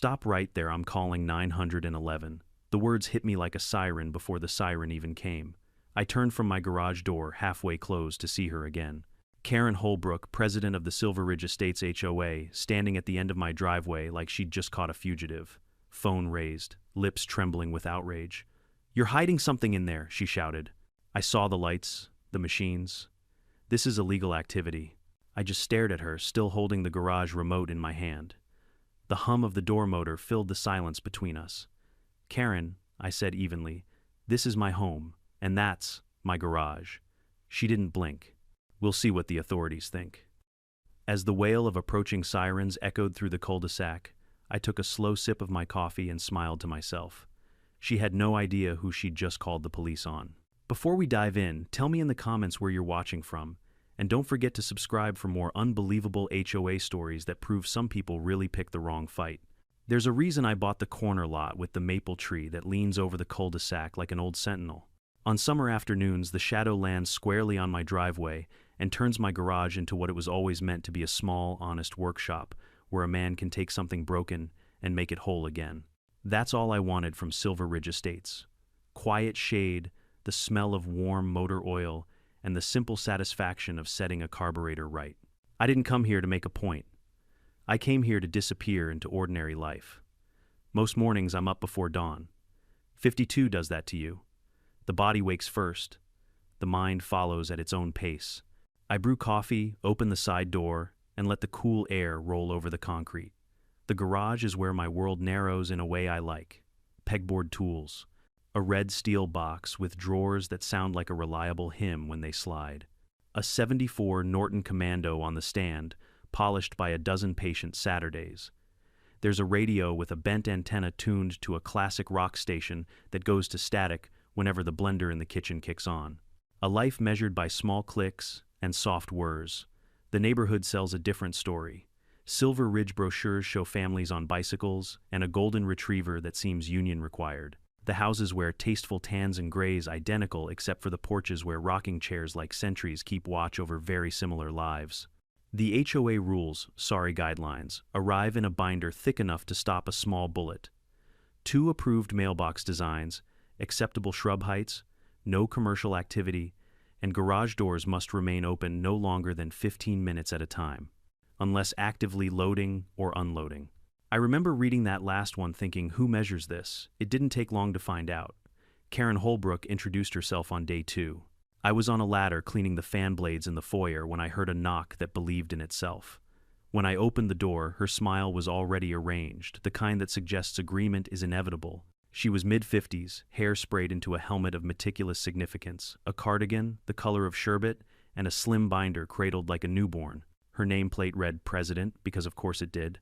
Stop right there, I'm calling 911. The words hit me like a siren before the siren even came. I turned from my garage door, halfway closed, to see her again. Karen Holbrook, president of the Silver Ridge Estates HOA, standing at the end of my driveway like she'd just caught a fugitive. Phone raised, lips trembling with outrage. "You're hiding something in there," she shouted. I saw the lights, the machines. "This is illegal activity." I just stared at her, still holding the garage remote in my hand. The hum of the door motor filled the silence between us. "Karen," I said evenly, "this is my home, and that's my garage." She didn't blink. "We'll see what the authorities think." As the wail of approaching sirens echoed through the cul-de-sac, I took a slow sip of my coffee and smiled to myself. She had no idea who she'd just called the police on. Before we dive in, tell me in the comments where you're watching from, and don't forget to subscribe for more unbelievable HOA stories that prove some people really picked the wrong fight. There's a reason I bought the corner lot with the maple tree that leans over the cul-de-sac like an old sentinel. On summer afternoons, the shadow lands squarely on my driveway and turns my garage into what it was always meant to be: a small, honest workshop where a man can take something broken and make it whole again. That's all I wanted from Silver Ridge Estates. Quiet shade, the smell of warm motor oil, and the simple satisfaction of setting a carburetor right. I didn't come here to make a point. I came here to disappear into ordinary life. Most mornings I'm up before dawn. 52 does that to you. The body wakes first. The mind follows at its own pace. I brew coffee, open the side door, and let the cool air roll over the concrete. The garage is where my world narrows in a way I like. Pegboard tools. A red steel box with drawers that sound like a reliable hymn when they slide. A 74 Norton Commando on the stand, polished by a dozen patient Saturdays. There's a radio with a bent antenna tuned to a classic rock station that goes to static whenever the blender in the kitchen kicks on. A life measured by small clicks and soft whirs. The neighborhood sells a different story. Silver Ridge brochures show families on bicycles and a golden retriever that seems union required. The houses wear tasteful tans and grays identical except for the porches where rocking chairs like sentries keep watch over very similar lives. The HOA rules, sorry guidelines, arrive in a binder thick enough to stop a small bullet. 2 approved mailbox designs, acceptable shrub heights, no commercial activity, and garage doors must remain open no longer than 15 minutes at a time, unless actively loading or unloading. I remember reading that last one thinking, who measures this? It didn't take long to find out. Karen Holbrook introduced herself on day 2. I was on a ladder cleaning the fan blades in the foyer when I heard a knock that believed in itself. When I opened the door, her smile was already arranged, the kind that suggests agreement is inevitable. She was mid-50s, hair sprayed into a helmet of meticulous significance, a cardigan, the color of sherbet, and a slim binder cradled like a newborn. Her nameplate read President, because of course it did.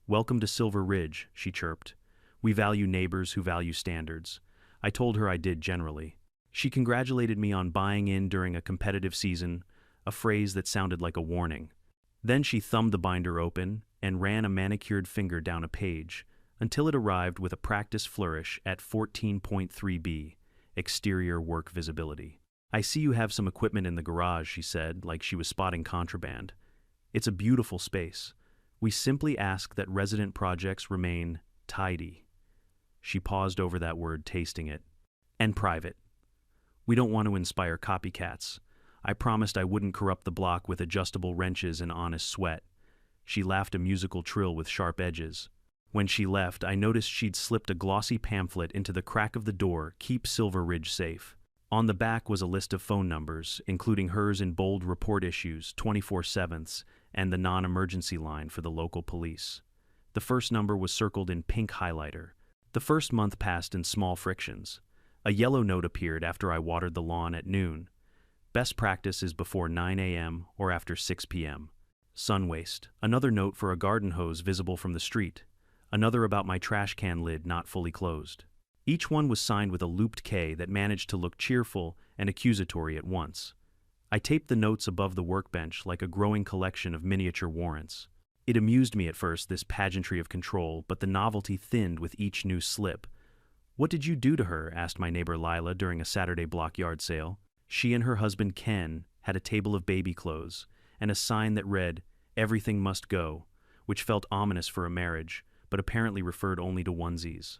"Welcome to Silver Ridge," she chirped. "We value neighbors who value standards." I told her I did generally. She congratulated me on buying in during a competitive season, a phrase that sounded like a warning. Then she thumbed the binder open and ran a manicured finger down a page, until it arrived with a practice flourish at 14.3b, exterior work visibility. "I see you have some equipment in the garage," she said, like she was spotting contraband. "It's a beautiful space. We simply ask that resident projects remain tidy." She paused over that word, tasting it. "And private. We don't want to inspire copycats. I promised I wouldn't corrupt the block with adjustable wrenches and honest sweat." She laughed a musical trill with sharp edges. When she left, I noticed she'd slipped a glossy pamphlet into the crack of the door, "Keep Silver Ridge Safe." On the back was a list of phone numbers, including hers in bold report issues, 24/7, and the non-emergency line for the local police. The first number was circled in pink highlighter. The first month passed in small frictions. A yellow note appeared after I watered the lawn at noon. Best practice is before 9 a.m. or after 6 p.m. Sun waste. Another note for a garden hose visible from the street. Another about my trash can lid not fully closed. Each one was signed with a looped K that managed to look cheerful and accusatory at once. I taped the notes above the workbench like a growing collection of miniature warrants. It amused me at first, this pageantry of control, but the novelty thinned with each new slip. "What did you do to her?" asked my neighbor Lila during a Saturday block yard sale. She and her husband Ken had a table of baby clothes and a sign that read, "Everything must go," which felt ominous for a marriage, but apparently referred only to onesies.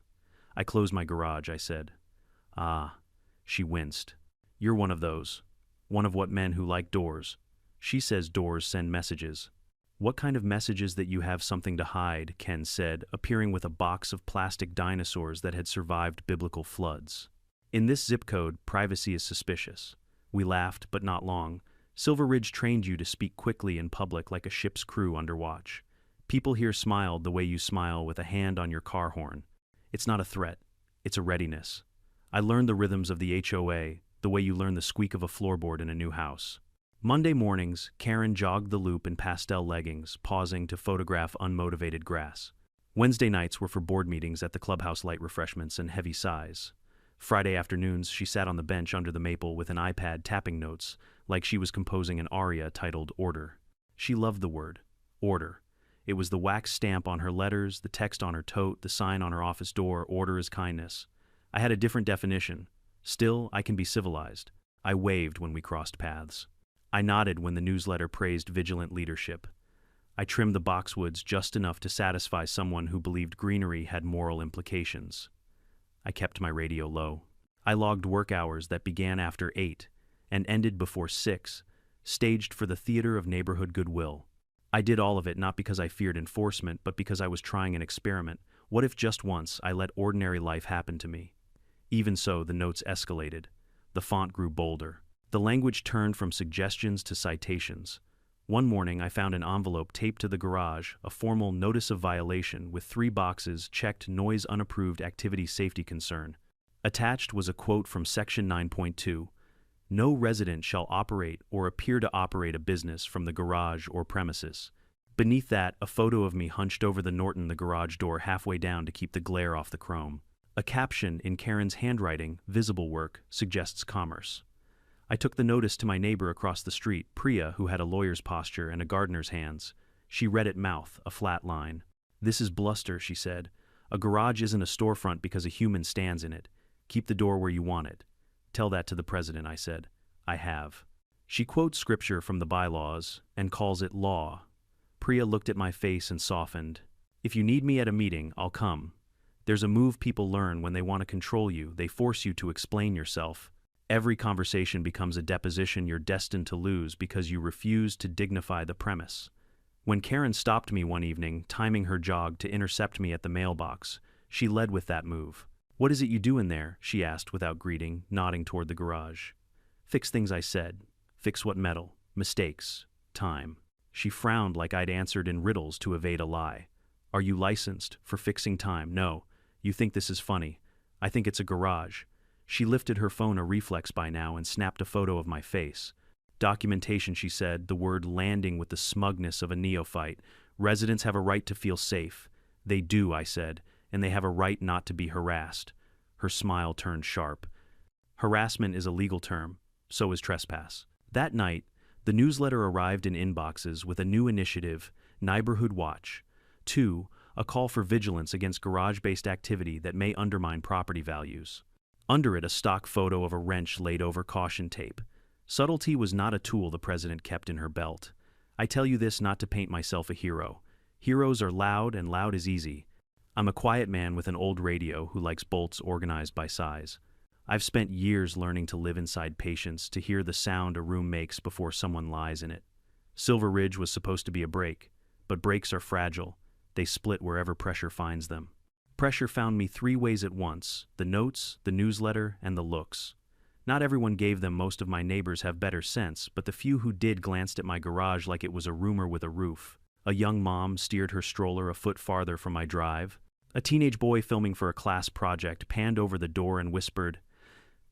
I closed my garage, I said. Ah, she winced. You're one of those. One of what men who like doors. She says doors send messages. What kind of messages that you have something to hide, Ken said, appearing with a box of plastic dinosaurs that had survived biblical floods. In this zip code, privacy is suspicious. We laughed, but not long. Silver Ridge trained you to speak quickly in public like a ship's crew under watch. People here smiled the way you smile with a hand on your car horn. It's not a threat. It's a readiness. I learned the rhythms of the HOA, the way you learn the squeak of a floorboard in a new house. Monday mornings, Karen jogged the loop in pastel leggings, pausing to photograph unmotivated grass. Wednesday nights were for board meetings at the clubhouse, light refreshments, and heavy sighs. Friday afternoons, she sat on the bench under the maple with an iPad tapping notes, like she was composing an aria titled Order. She loved the word, order. It was the wax stamp on her letters, the text on her tote, the sign on her office door, order is kindness. I had a different definition. Still, I can be civilized. I waved when we crossed paths. I nodded when the newsletter praised vigilant leadership. I trimmed the boxwoods just enough to satisfy someone who believed greenery had moral implications. I kept my radio low. I logged work hours that began after 8 and ended before 6, staged for the theater of neighborhood goodwill. I did all of it not because I feared enforcement, but because I was trying an experiment. What if just once I let ordinary life happen to me? Even so, the notes escalated. The font grew bolder. The language turned from suggestions to citations. One morning, I found an envelope taped to the garage, a formal notice of violation with 3 boxes checked noise unapproved activity safety concern. Attached was a quote from Section 9.2. No resident shall operate or appear to operate a business from the garage or premises. Beneath that, a photo of me hunched over the garage door halfway down to keep the glare off the chrome. A caption in Karen's handwriting, visible work, suggests commerce. I took the notice to my neighbor across the street, Priya, who had a lawyer's posture and a gardener's hands. She read it mouth, a flat line. This is bluster, she said. A garage isn't a storefront because a human stands in it. Keep the door where you want it. Tell that to the president, I said. I have. She quotes scripture from the bylaws and calls it law. Priya looked at my face and softened. If you need me at a meeting, I'll come. There's a move people learn when they want to control you. They force you to explain yourself. Every conversation becomes a deposition you're destined to lose because you refuse to dignify the premise. When Karen stopped me one evening, timing her jog to intercept me at the mailbox, she led with that move. What is it you do in there? She asked without greeting, nodding toward the garage. Fix things, I said. Fix what metal? Mistakes. Time. She frowned like I'd answered in riddles to evade a lie. Are you licensed for fixing time? No. You think this is funny. I think it's a garage. She lifted her phone, a reflex by now, and snapped a photo of my face. Documentation, she said, the word landing with the smugness of a neophyte. Residents have a right to feel safe. They do, I said, and they have a right not to be harassed. Her smile turned sharp. Harassment is a legal term. So is trespass. That night, the newsletter arrived in inboxes with a new initiative, Neighborhood Watch. 2, a call for vigilance against garage-based activity that may undermine property values. Under it, a stock photo of a wrench laid over caution tape. Subtlety was not a tool the president kept in her belt. I tell you this not to paint myself a hero. Heroes are loud, and loud is easy. I'm a quiet man with an old radio who likes bolts organized by size. I've spent years learning to live inside patience, to hear the sound a room makes before someone lies in it. Silver Ridge was supposed to be a break, but breaks are fragile. They split wherever pressure finds them. Pressure found me 3 ways at once: the notes, the newsletter, and the looks. Not everyone gave them. Most of my neighbors have better sense, but the few who did glanced at my garage like it was a rumor with a roof. A young mom steered her stroller a foot farther from my drive. A teenage boy filming for a class project panned over the door and whispered,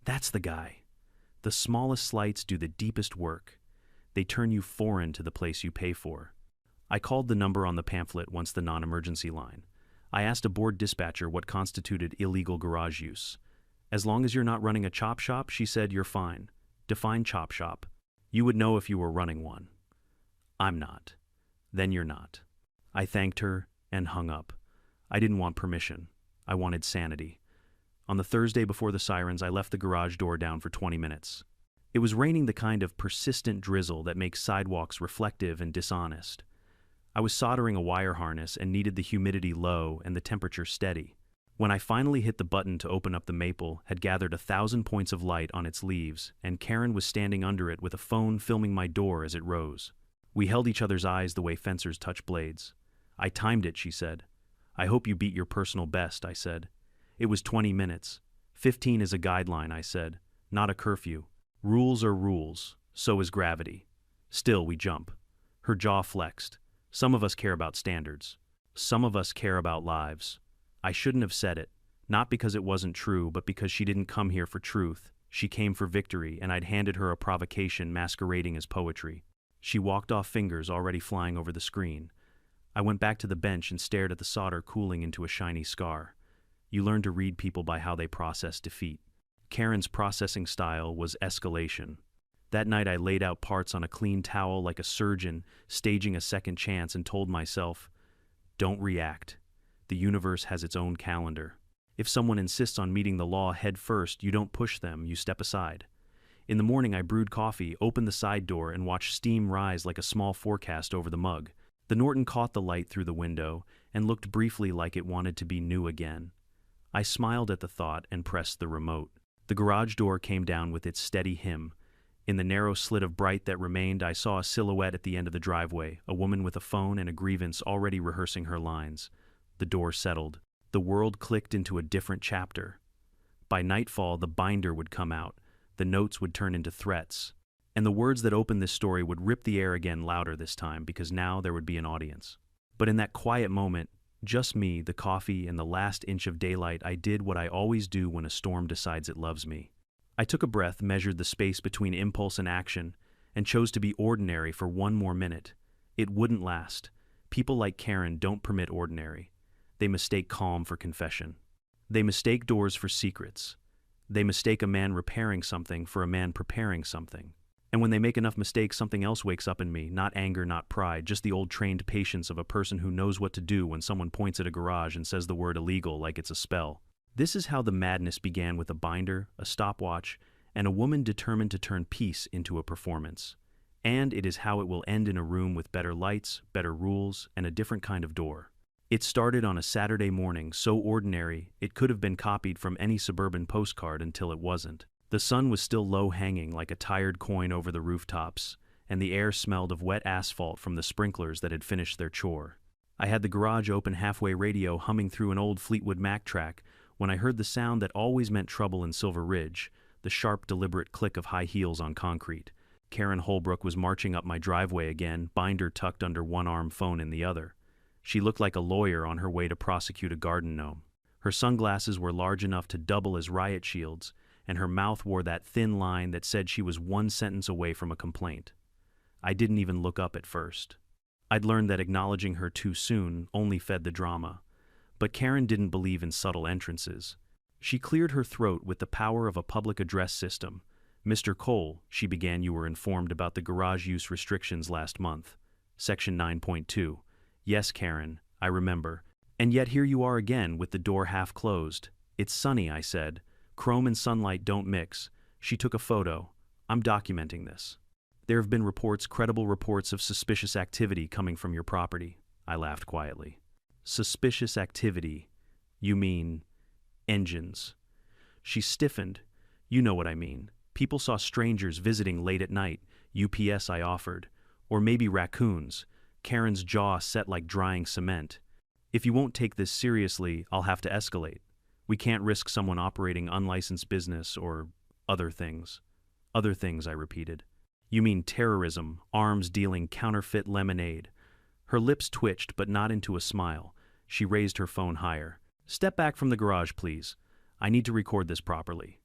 "That's the guy." The smallest slights do the deepest work. They turn you foreign to the place you pay for. I called the number on the pamphlet, once the non-emergency line. I asked a board dispatcher what constituted illegal garage use. As long as you're not running a chop shop, she said, you're fine. Define chop shop. You would know if you were running one. I'm not. Then you're not. I thanked her and hung up. I didn't want permission. I wanted sanity. On the Thursday before the sirens, I left the garage door down for 20 minutes. It was raining, the kind of persistent drizzle that makes sidewalks reflective and dishonest. I was soldering a wire harness and needed the humidity low and the temperature steady. When I finally hit the button to open up, the maple had gathered 1,000 points of light on its leaves, and Karen was standing under it with a phone filming my door as it rose. We held each other's eyes the way fencers touch blades. "I timed it," she said. "I hope you beat your personal best," I said. "It was 20 minutes. 15 is a guideline," I said, "not a curfew. Rules are rules, so is gravity." Still, we jump. Her jaw flexed. Some of us care about standards. Some of us care about lives. I shouldn't have said it, not because it wasn't true, but because she didn't come here for truth. She came for victory, and I'd handed her a provocation masquerading as poetry. She walked off, fingers already flying over the screen. I went back to the bench and stared at the solder cooling into a shiny scar. You learn to read people by how they process defeat. Karen's processing style was escalation. That night I laid out parts on a clean towel like a surgeon, staging a second chance, and told myself, "Don't react. The universe has its own calendar. If someone insists on meeting the law head first, you don't push them, you step aside." In the morning I brewed coffee, opened the side door, and watched steam rise like a small forecast over the mug. The Norton caught the light through the window and looked briefly like it wanted to be new again. I smiled at the thought and pressed the remote. The garage door came down with its steady hymn. In the narrow slit of bright that remained, I saw a silhouette at the end of the driveway, a woman with a phone and a grievance already rehearsing her lines. The door settled. The world clicked into a different chapter. By nightfall, the binder would come out. The notes would turn into threats. And the words that opened this story would rip the air again, louder this time, because now there would be an audience. But in that quiet moment, just me, the coffee, and the last inch of daylight, I did what I always do when a storm decides it loves me. I took a breath, measured the space between impulse and action, and chose to be ordinary for one more minute. It wouldn't last. People like Karen don't permit ordinary. They mistake calm for confession. They mistake doors for secrets. They mistake a man repairing something for a man preparing something. And when they make enough mistakes, something else wakes up in me, not anger, not pride, just the old trained patience of a person who knows what to do when someone points at a garage and says the word illegal like it's a spell. This is how the madness began, with a binder, a stopwatch, and a woman determined to turn peace into a performance. And it is how it will end, in a room with better lights, better rules, and a different kind of door. It started on a Saturday morning, so ordinary it could have been copied from any suburban postcard, until it wasn't. The sun was still low, hanging like a tired coin over the rooftops, and the air smelled of wet asphalt from the sprinklers that had finished their chore. I had the garage open, halfway, radio humming through an old Fleetwood Mac track, when I heard the sound that always meant trouble in Silver Ridge, the sharp, deliberate click of high heels on concrete. Karen Holbrook was marching up my driveway again, binder tucked under one arm, phone in the other. She looked like a lawyer on her way to prosecute a garden gnome. Her sunglasses were large enough to double as riot shields, and her mouth wore that thin line that said she was one sentence away from a complaint. I didn't even look up at first. I'd learned that acknowledging her too soon only fed the drama. But Karen didn't believe in subtle entrances. She cleared her throat with the power of a public address system. "Mr. Cole," she began, "you were informed about the garage use restrictions last month. Section 9.2. "Yes, Karen, I remember. And yet here you are again, with the door half closed." "It's sunny," I said. "Chrome and sunlight don't mix." She took a photo. "I'm documenting this. There have been reports, credible reports, of suspicious activity coming from your property." I laughed quietly. "Suspicious activity? You mean engines?" She stiffened. "You know what I mean. People saw strangers visiting late at night." "UPS," I offered. "Or maybe raccoons." Karen's jaw set like drying cement. "If you won't take this seriously, I'll have to escalate. We can't risk someone operating unlicensed business or other things." "Other things," I repeated. "You mean terrorism, arms dealing, counterfeit lemonade." Her lips twitched, but not into a smile. She raised her phone higher. "Step back from the garage, please. I need to record this properly."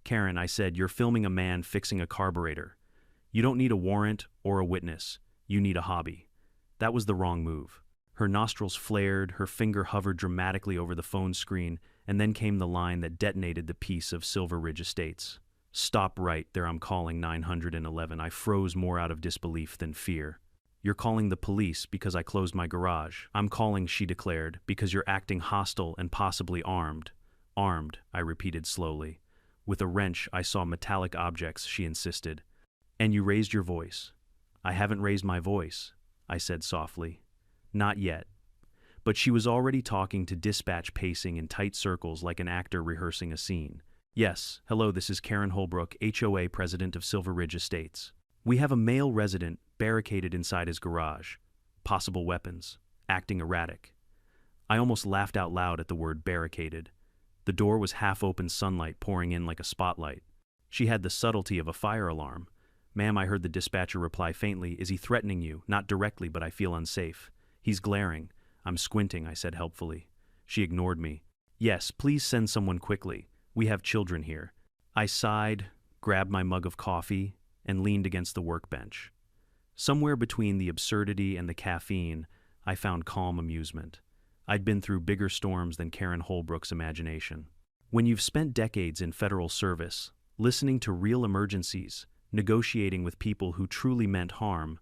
"Karen," I said, "you're filming a man fixing a carburetor. You don't need a warrant or a witness. You need a hobby." That was the wrong move. Her nostrils flared, her finger hovered dramatically over the phone screen, and then came the line that detonated the piece of Silver Ridge Estates. "Stop right there, I'm calling 911. I froze, more out of disbelief than fear. "You're calling the police because I closed my garage." "I'm calling," she declared, "because you're acting hostile and possibly armed." "Armed," I repeated slowly. "With a wrench, I saw metallic objects," she insisted. "And you raised your voice." "I haven't raised my voice," I said softly. Not yet. But she was already talking to dispatch, pacing in tight circles like an actor rehearsing a scene. Yes, hello, this is Karen Holbrook, HOA president of Silver Ridge Estates. We have a male resident barricaded inside his garage. Possible weapons. Acting erratic. I almost laughed out loud at the word barricaded. The door was half open, sunlight pouring in like a spotlight. She had the subtlety of a fire alarm. Ma'am, I heard the dispatcher reply faintly, is he threatening you? Not directly, but I feel unsafe. He's glaring. I'm squinting, I said helpfully. She ignored me. Yes, please send someone quickly. We have children here. I sighed, grabbed my mug of coffee, and leaned against the workbench. Somewhere between the absurdity and the caffeine, I found calm amusement. I'd been through bigger storms than Karen Holbrook's imagination. When you've spent decades in federal service, listening to real emergencies, negotiating with people who truly meant harm,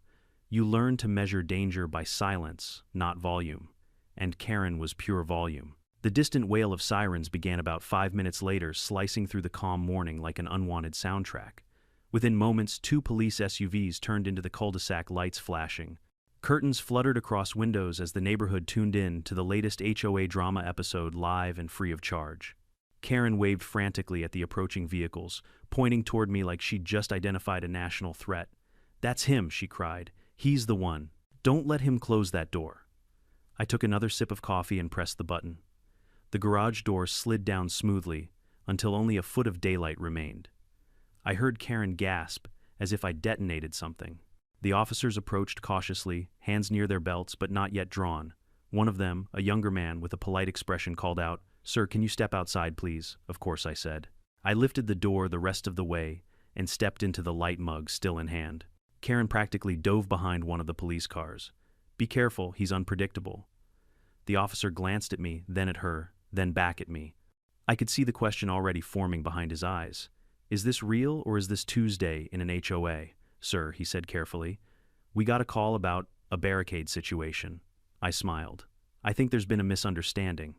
you learn to measure danger by silence, not volume. And Karen was pure volume. The distant wail of sirens began about 5 minutes later, slicing through the calm morning like an unwanted soundtrack. Within moments, 2 police SUVs turned into the cul-de-sac, lights flashing. Curtains fluttered across windows as the neighborhood tuned in to the latest HOA drama episode, live and free of charge. Karen waved frantically at the approaching vehicles, pointing toward me like she'd just identified a national threat. That's him, she cried. He's the one. Don't let him close that door. I took another sip of coffee and pressed the button. The garage door slid down smoothly until only a foot of daylight remained. I heard Karen gasp as if I detonated something. The officers approached cautiously, hands near their belts but not yet drawn. One of them, a younger man with a polite expression, called out, "Sir, can you step outside, please?" Of course, I said. I lifted the door the rest of the way and stepped into the light mug still in hand. Karen practically dove behind one of the police cars. Be careful, he's unpredictable. The officer glanced at me, then at her, then back at me. I could see the question already forming behind his eyes. Is this real or is this Tuesday in an HOA? Sir, he said carefully. We got a call about a barricade situation. I smiled. I think there's been a misunderstanding.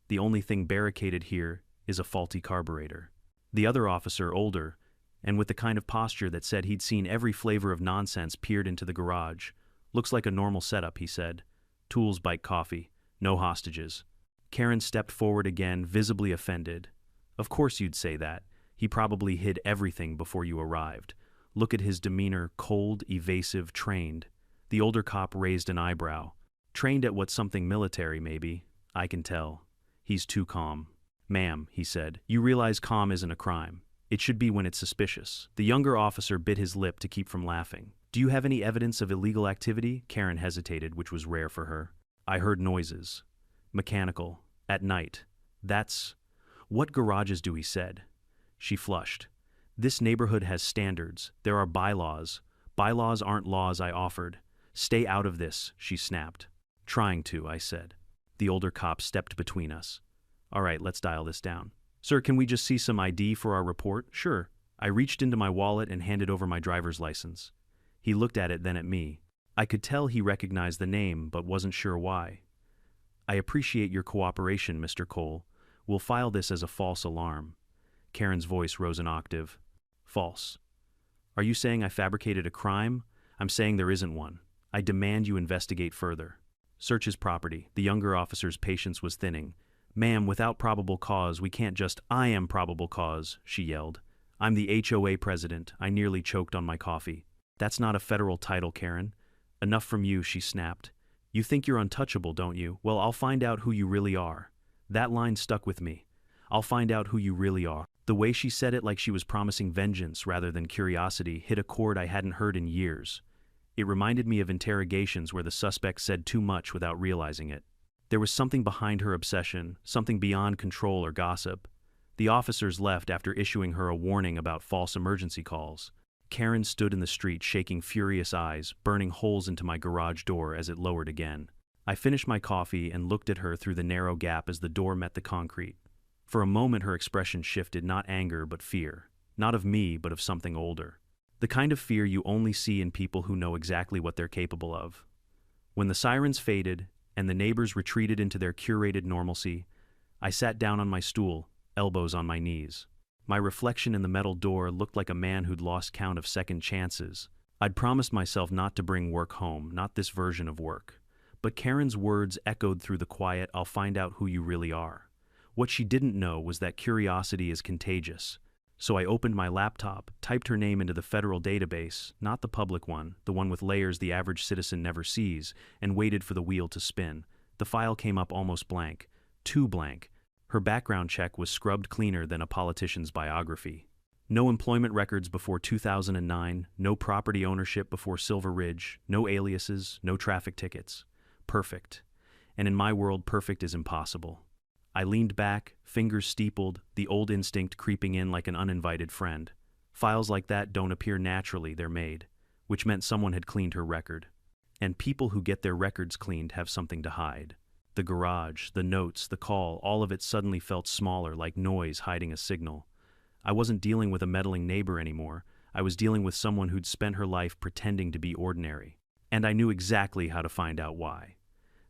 The only thing barricaded here is a faulty carburetor. The other officer, older, and with the kind of posture that said he'd seen every flavor of nonsense, peered into the garage. Looks like a normal setup, he said. Tools, bike, coffee. No hostages. Karen stepped forward again, visibly offended. Of course you'd say that. He probably hid everything before you arrived. Look at his demeanor, cold, evasive, trained. The older cop raised an eyebrow. Trained at what, something military, maybe. I can tell. He's too calm. Ma'am, he said, you realize calm isn't a crime. It should be when it's suspicious. The younger officer bit his lip to keep from laughing. Do you have any evidence of illegal activity? Karen hesitated, which was rare for her. I heard noises. Mechanical. At night. That's... What garages do, he said. She flushed. This neighborhood has standards. There are bylaws. Bylaws aren't laws, I offered. Stay out of this, she snapped. Trying to, I said. The older cop stepped between us. All right, let's dial this down. Sir, can we just see some ID for our report? Sure. I reached into my wallet and handed over my driver's license. He looked at it, then at me. I could tell he recognized the name, but wasn't sure why. I appreciate your cooperation, Mr. Cole. We'll file this as a false alarm. Karen's voice rose an octave. False. Are you saying I fabricated a crime? I'm saying there isn't one. I demand you investigate further. Search his property. The younger officer's patience was thinning. Ma'am, without probable cause, we can't just— I am probable cause, she yelled. I'm the HOA president. I nearly choked on my coffee. That's not a federal title, Karen. Enough from you, she snapped. You think you're untouchable, don't you? Well, I'll find out who you really are. That line stuck with me. I'll find out who you really are. The way she said it, like she was promising vengeance rather than curiosity, hit a chord I hadn't heard in years. It reminded me of interrogations where the suspect said too much without realizing it. There was something behind her obsession, something beyond control or gossip. The officers left after issuing her a warning about false emergency calls. Karen stood in the street, shaking furious eyes, burning holes into my garage door as it lowered again. I finished my coffee and looked at her through the narrow gap as the door met the concrete. For a moment her expression shifted, not anger but fear. Not of me, but of something older. The kind of fear you only see in people who know exactly what they're capable of. When the sirens faded and the neighbors retreated into their curated normalcy, I sat down on my stool, elbows on my knees. My reflection in the metal door looked like a man who'd lost count of second chances. I'd promised myself not to bring work home, not this version of work. But Karen's words echoed through the quiet, "I'll find out who you really are." What she didn't know was that curiosity is contagious. So I opened my laptop, typed her name into the federal database, not the public one, the one with layers the average citizen never sees, and waited for the wheel to spin. The file came up almost blank. Too blank. Her background check was scrubbed cleaner than a politician's biography. No employment records before 2009, no property ownership before Silver Ridge, no aliases, no traffic tickets. Perfect. And in my world, perfect is impossible. I leaned back, fingers steepled, the old instinct creeping in like an uninvited friend. Files like that don't appear naturally, they're made, which meant someone had cleaned her record. And people who get their records cleaned have something to hide. The garage, the notes, the call, all of it suddenly felt smaller, like noise hiding a signal. I wasn't dealing with a meddling neighbor anymore. I was dealing with someone who'd spent her life pretending to be ordinary. And I knew exactly how to find out why.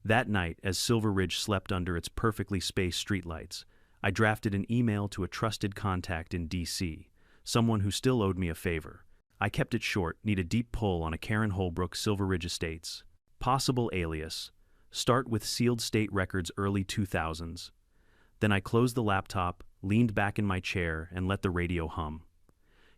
That night, as Silver Ridge slept under its perfectly spaced streetlights, I drafted an email to a trusted contact in D.C., someone who still owed me a favor. I kept it short, need a deep pull on a Karen Holbrook, Silver Ridge Estates. Possible alias. Start with sealed state records early 2000s. Then I closed the laptop, leaned back in my chair, and let the radio hum.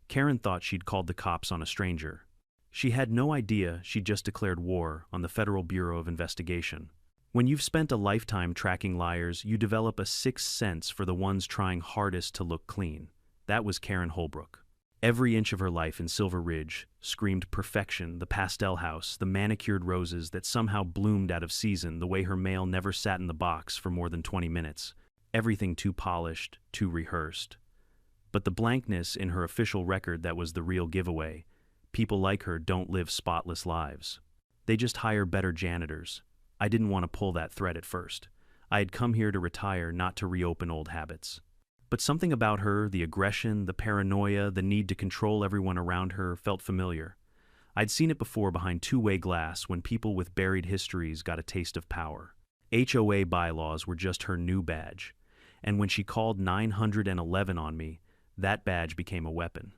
Karen thought she'd called the cops on a stranger. She had no idea she'd just declared war on the Federal Bureau of Investigation. When you've spent a lifetime tracking liars, you develop a sixth sense for the ones trying hardest to look clean. That was Karen Holbrook. Every inch of her life in Silver Ridge screamed perfection, the pastel house, the manicured roses that somehow bloomed out of season, the way her mail never sat in the box for more than 20 minutes. Everything too polished, too rehearsed. But the blankness in her official record, that was the real giveaway. People like her don't live spotless lives. They just hire better janitors. I didn't want to pull that thread at first. I had come here to retire, not to reopen old habits. But something about her, the aggression, the paranoia, the need to control everyone around her, felt familiar. I'd seen it before behind two-way glass when people with buried histories got a taste of power. HOA bylaws were just her new badge. And when she called 911 on me, that badge became a weapon.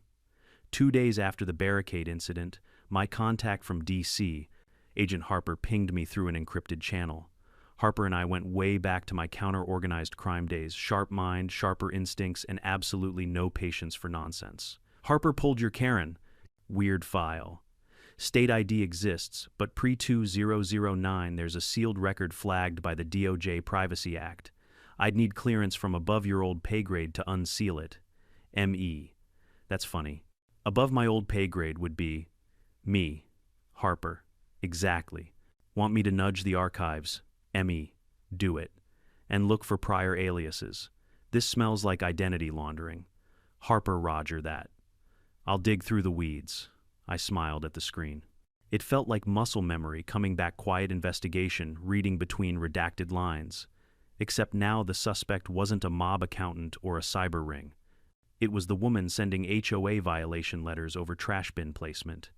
2 days after the barricade incident, my contact from D.C., Agent Harper, pinged me through an encrypted channel. Harper and I went way back to my counter-organized crime days, sharp mind, sharper instincts, and absolutely no patience for nonsense. Harper pulled your Karen. Weird file. State ID exists, but pre-2009 there's a sealed record flagged by the DOJ Privacy Act. I'd need clearance from above your old pay grade to unseal it. M.E. That's funny. Above my old pay grade would be me, Harper. Exactly. Want me to nudge the archives? M.E. Do it. And look for prior aliases. This smells like identity laundering. Harper, roger that. I'll dig through the weeds. I smiled at the screen. It felt like muscle memory coming back, quiet investigation, reading between redacted lines. Except now the suspect wasn't a mob accountant or a cyber ring. It was the woman sending HOA violation letters over trash bin placement.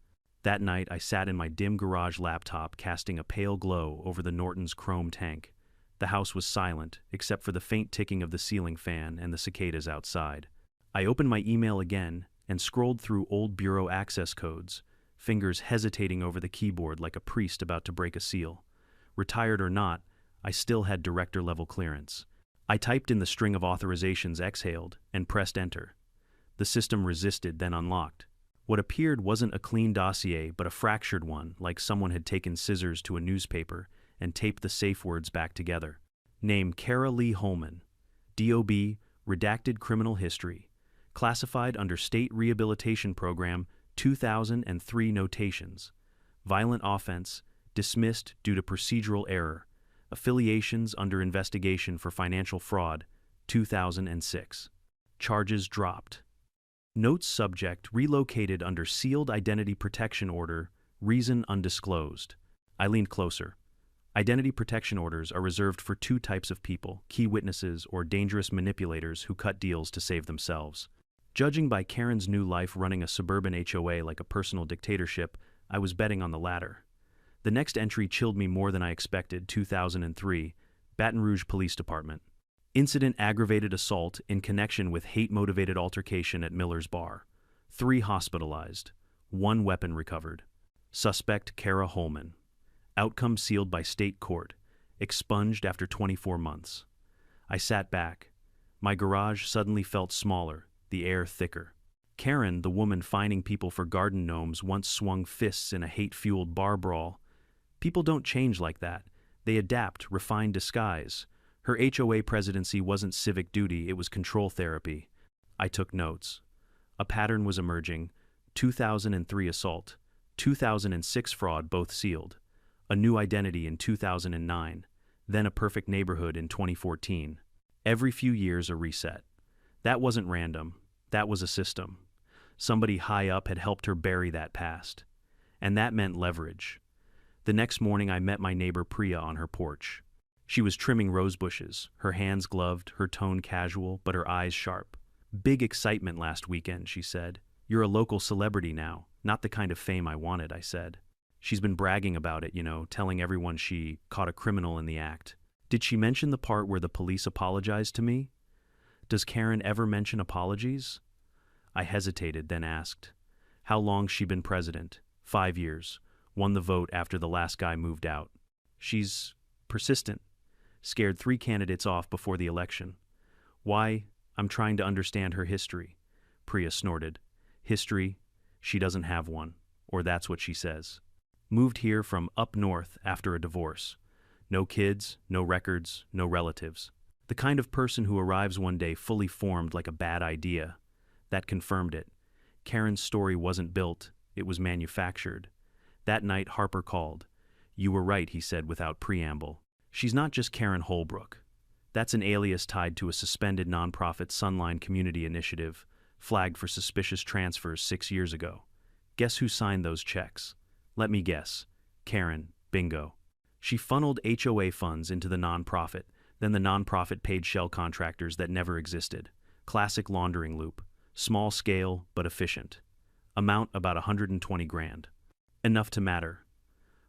That night, I sat in my dim garage laptop, casting a pale glow over the Norton's chrome tank. The house was silent, except for the faint ticking of the ceiling fan and the cicadas outside. I opened my email again and scrolled through old bureau access codes, fingers hesitating over the keyboard like a priest about to break a seal. Retired or not, I still had director-level clearance. I typed in the string of authorizations, exhaled, and pressed enter. The system resisted, then unlocked. What appeared wasn't a clean dossier, but a fractured one, like someone had taken scissors to a newspaper and taped the safe words back together. Name: Kara Lee Holman. DOB, redacted criminal history. Classified under State Rehabilitation Program, 2003 notations. Violent offense, dismissed due to procedural error. Affiliations under investigation for financial fraud, 2006. Charges dropped. Notes subject relocated under sealed identity protection order, reason undisclosed. I leaned closer. Identity protection orders are reserved for two types of people: key witnesses or dangerous manipulators who cut deals to save themselves. Judging by Karen's new life running a suburban HOA like a personal dictatorship, I was betting on the latter. The next entry chilled me more than I expected. 2003, Baton Rouge Police Department. Incident: aggravated assault in connection with hate-motivated altercation at Miller's Bar. 3 hospitalized. 1 weapon recovered. Suspect: Kara Holman. Outcome sealed by state court. Expunged after 24 months. I sat back. My garage suddenly felt smaller, the air thicker. Karen, the woman fining people for garden gnomes, once swung fists in a hate-fueled bar brawl. People don't change like that. They adapt, refine disguise. Her HOA presidency wasn't civic duty, it was control therapy. I took notes. A pattern was emerging. 2003 assault. 2006 fraud, both sealed. A new identity in 2009. Then a perfect neighborhood in 2014. Every few years a reset. That wasn't random. That was a system. Somebody high up had helped her bury that past. And that meant leverage. The next morning I met my neighbor Priya on her porch. She was trimming rose bushes, her hands gloved, her tone casual, but her eyes sharp. Big excitement last weekend, she said. You're a local celebrity now, not the kind of fame I wanted, I said. She's been bragging about it, telling everyone she caught a criminal in the act. Did she mention the part where the police apologized to me? Does Karen ever mention apologies? I hesitated, then asked. How long's she been president? 5 years. Won the vote after the last guy moved out. She's persistent. Scared 3 candidates off before the election. Why? I'm trying to understand her history. Priya snorted. History? She doesn't have one. Or that's what she says. Moved here from up north after a divorce. No kids, no records, no relatives. The kind of person who arrives one day fully formed like a bad idea. That confirmed it. Karen's story wasn't built, it was manufactured. That night Harper called. You were right, he said without preamble. She's not just Karen Holbrook. That's an alias tied to a suspended nonprofit Sunline Community Initiative, flagged for suspicious transfers 6 years ago. Guess who signed those checks? Let me guess. Karen. Bingo. She funneled HOA funds into the nonprofit, then the nonprofit paid shell contractors that never existed. Classic laundering loop. Small scale, but efficient. Amount about 120 grand. Enough to matter.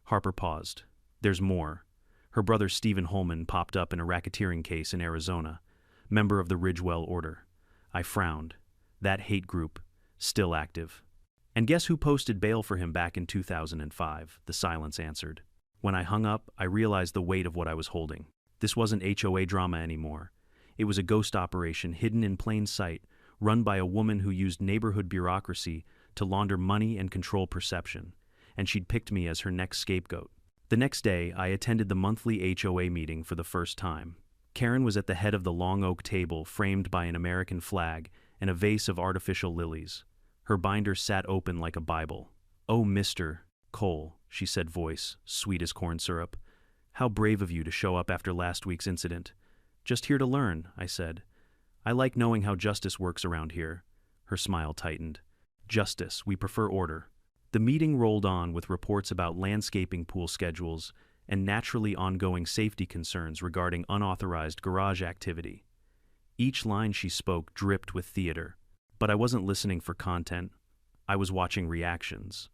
Harper paused. There's more. Her brother Stephen Holman popped up in a racketeering case in Arizona, member of the Ridgewell Order. I frowned. That hate group, still active. And guess who posted bail for him back in 2005? The silence answered. When I hung up, I realized the weight of what I was holding. This wasn't HOA drama anymore. It was a ghost operation hidden in plain sight, run by a woman who used neighborhood bureaucracy to launder money and control perception, and she'd picked me as her next scapegoat. The next day, I attended the monthly HOA meeting for the first time. Karen was at the head of the long oak table framed by an American flag and a vase of artificial lilies. Her binder sat open like a Bible. Oh, Mr. Cole, she said, voice sweet as corn syrup. How brave of you to show up after last week's incident. Just here to learn, I said. I like knowing how justice works around here. Her smile tightened. Justice, we prefer order. The meeting rolled on with reports about landscaping pool schedules and naturally ongoing safety concerns regarding unauthorized garage activity. Each line she spoke dripped with theater, but I wasn't listening for content. I was watching reactions.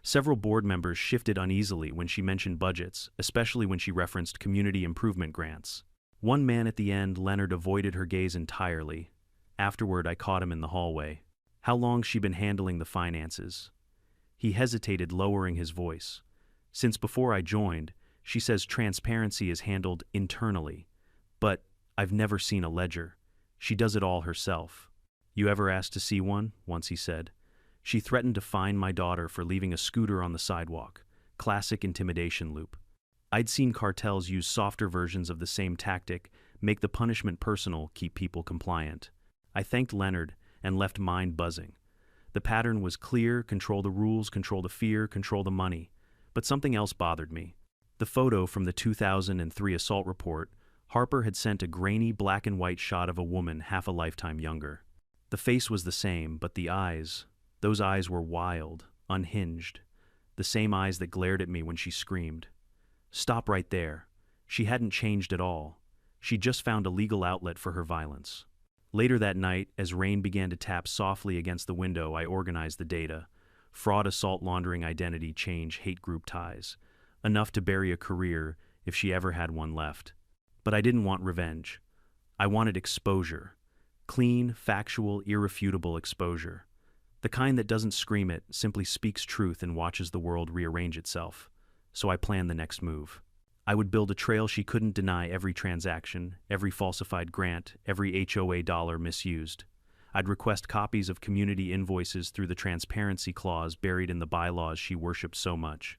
Several board members shifted uneasily when she mentioned budgets, especially when she referenced community improvement grants. One man at the end, Leonard, avoided her gaze entirely. Afterward, I caught him in the hallway. How long's she been handling the finances? He hesitated, lowering his voice. Since before I joined, she says transparency is handled internally. But I've never seen a ledger. She does it all herself. You ever asked to see one? Once he said. She threatened to fine my daughter for leaving a scooter on the sidewalk. Classic intimidation loop. I'd seen cartels use softer versions of the same tactic, make the punishment personal, keep people compliant. I thanked Leonard and left mine buzzing. The pattern was clear: control the rules, control the fear, control the money. But something else bothered me. The photo from the 2003 assault report, Harper had sent a grainy black and white shot of a woman half a lifetime younger. The face was the same, but the eyes, those eyes were wild, unhinged. The same eyes that glared at me when she screamed. Stop right there. She hadn't changed at all. She'd just found a legal outlet for her violence. Later that night, as rain began to tap softly against the window, I organized the data. Fraud, assault, laundering, identity, change, hate group ties. Enough to bury a career if she ever had one left. But I didn't want revenge. I wanted exposure. Clean, factual, irrefutable exposure. The kind that doesn't scream it, simply speaks truth and watches the world rearrange itself. so I planned the next move. I would build a trail she couldn't deny: every transaction, every falsified grant, every HOA dollar misused. I'd request copies of community invoices through the transparency clause buried in the bylaws she worshipped so much.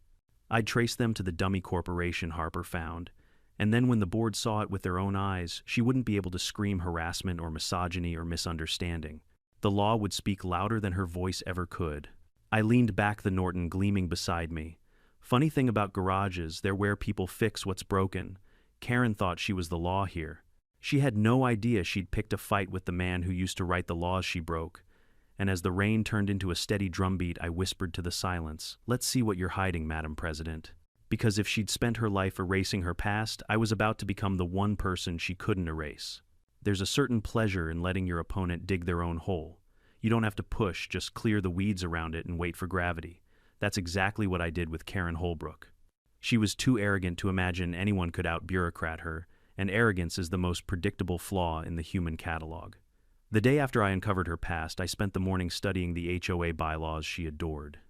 I'd trace them to the dummy corporation Harper found, and then when the board saw it with their own eyes, she wouldn't be able to scream harassment or misogyny or misunderstanding. The law would speak louder than her voice ever could. I leaned back, the Norton gleaming beside me. Funny thing about garages, they're where people fix what's broken. Karen thought she was the law here. She had no idea she'd picked a fight with the man who used to write the laws she broke. And as the rain turned into a steady drumbeat, I whispered to the silence, "Let's see what you're hiding, Madam President." Because if she'd spent her life erasing her past, I was about to become the one person she couldn't erase. There's a certain pleasure in letting your opponent dig their own hole. You don't have to push, just clear the weeds around it and wait for gravity. That's exactly what I did with Karen Holbrook. She was too arrogant to imagine anyone could out-bureaucrat her, and arrogance is the most predictable flaw in the human catalog. The day after I uncovered her past, I spent the morning studying the HOA bylaws she adored.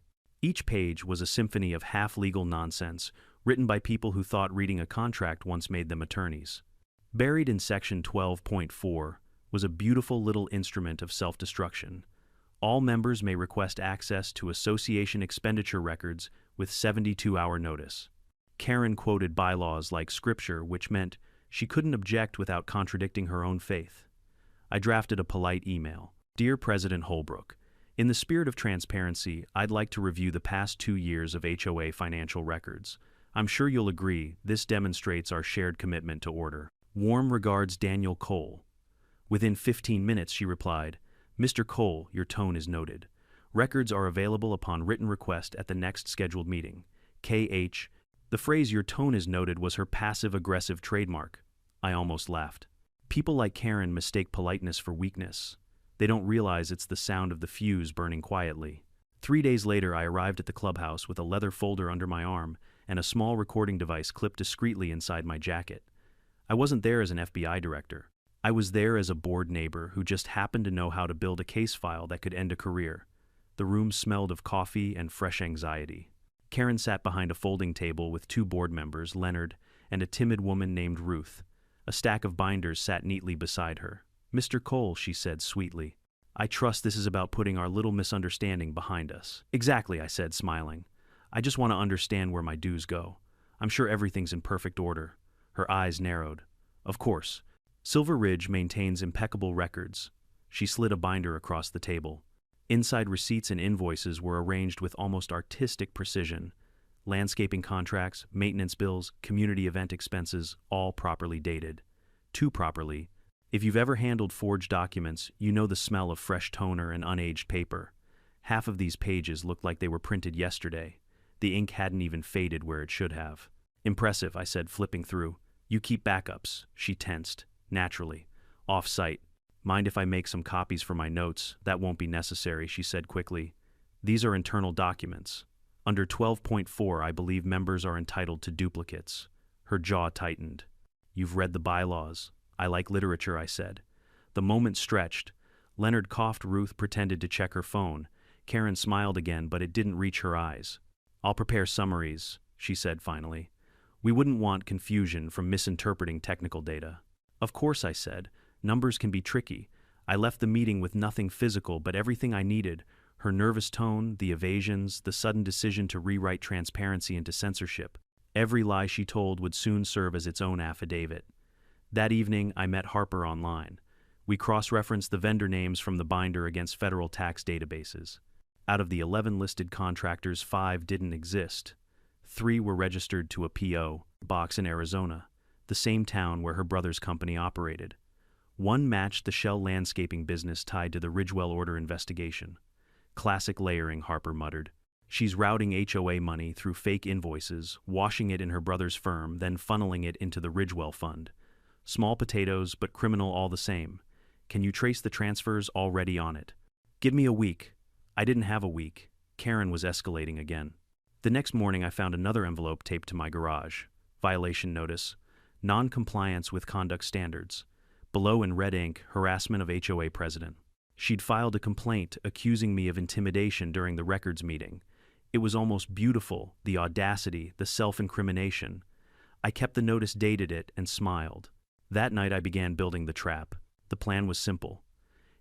Each page was a symphony of half-legal nonsense, written by people who thought reading a contract once made them attorneys. Buried in Section 12.4 was a beautiful little instrument of self-destruction. All members may request access to association expenditure records with 72-hour notice. Karen quoted bylaws like scripture, which meant she couldn't object without contradicting her own faith. I drafted a polite email. "Dear President Holbrook, in the spirit of transparency, I'd like to review the past 2 years of HOA financial records. I'm sure you'll agree this demonstrates our shared commitment to order. Warm regards, Daniel Cole." Within 15 minutes, she replied, "Mr. Cole, your tone is noted. Records are available upon written request at the next scheduled meeting. KH." The phrase "your tone is noted" was her passive-aggressive trademark. I almost laughed. People like Karen mistake politeness for weakness. They don't realize it's the sound of the fuse burning quietly. 3 days later, I arrived at the clubhouse with a leather folder under my arm and a small recording device clipped discreetly inside my jacket. I wasn't there as an FBI director. I was there as a bored neighbor who just happened to know how to build a case file that could end a career. The room smelled of coffee and fresh anxiety. Karen sat behind a folding table with 2 board members, Leonard, and a timid woman named Ruth. A stack of binders sat neatly beside her. "Mr. Cole," she said sweetly, "I trust this is about putting our little misunderstanding behind us." "Exactly," I said, smiling. "I just want to understand where my dues go. I'm sure everything's in perfect order." Her eyes narrowed. "Of course. Silver Ridge maintains impeccable records." She slid a binder across the table. Inside, receipts and invoices were arranged with almost artistic precision. Landscaping contracts, maintenance bills, community event expenses, all properly dated. Too properly. If you've ever handled forged documents, you know the smell of fresh toner and unaged paper. Half of these pages looked like they were printed yesterday. The ink hadn't even faded where it should have. "Impressive," I said, flipping through. "You keep backups." She tensed. "Naturally. Off-site. Mind if I make some copies for my notes?" "That won't be necessary," she said quickly. "These are internal documents. Under 12.4, I believe members are entitled to duplicates." Her jaw tightened. "You've read the bylaws." "I like literature," I said. The moment stretched. Leonard coughed. Ruth pretended to check her phone. Karen smiled again, but it didn't reach her eyes. "I'll prepare summaries," she said finally. "We wouldn't want confusion from misinterpreting technical data." "Of course," I said. "Numbers can be tricky." I left the meeting with nothing physical but everything I needed: her nervous tone, the evasions, the sudden decision to rewrite transparency into censorship. Every lie she told would soon serve as its own affidavit. That evening, I met Harper online. We cross-referenced the vendor names from the binder against federal tax databases. Out of the 11 listed contractors, 5 didn't exist. 3 were registered to a P.O. box in Arizona, the same town where her brother's company operated. 1 matched the Shell landscaping business tied to the Ridgewell order investigation. "Classic layering," Harper muttered. "She's routing HOA money through fake invoices, washing it in her brother's firm, then funneling it into the Ridgewell fund. Small potatoes, but criminal all the same. Can you trace the transfers already on it?" "Give me a week." I didn't have a week. Karen was escalating again. The next morning, I found another envelope taped to my garage. Violation notice. Non-compliance with conduct standards. Below in red ink, harassment of HOA president. She'd filed a complaint accusing me of intimidation during the records meeting. It was almost beautiful, the audacity, the self-incrimination. I kept the notice, dated it, and smiled. That night I began building the trap. The plan was simple.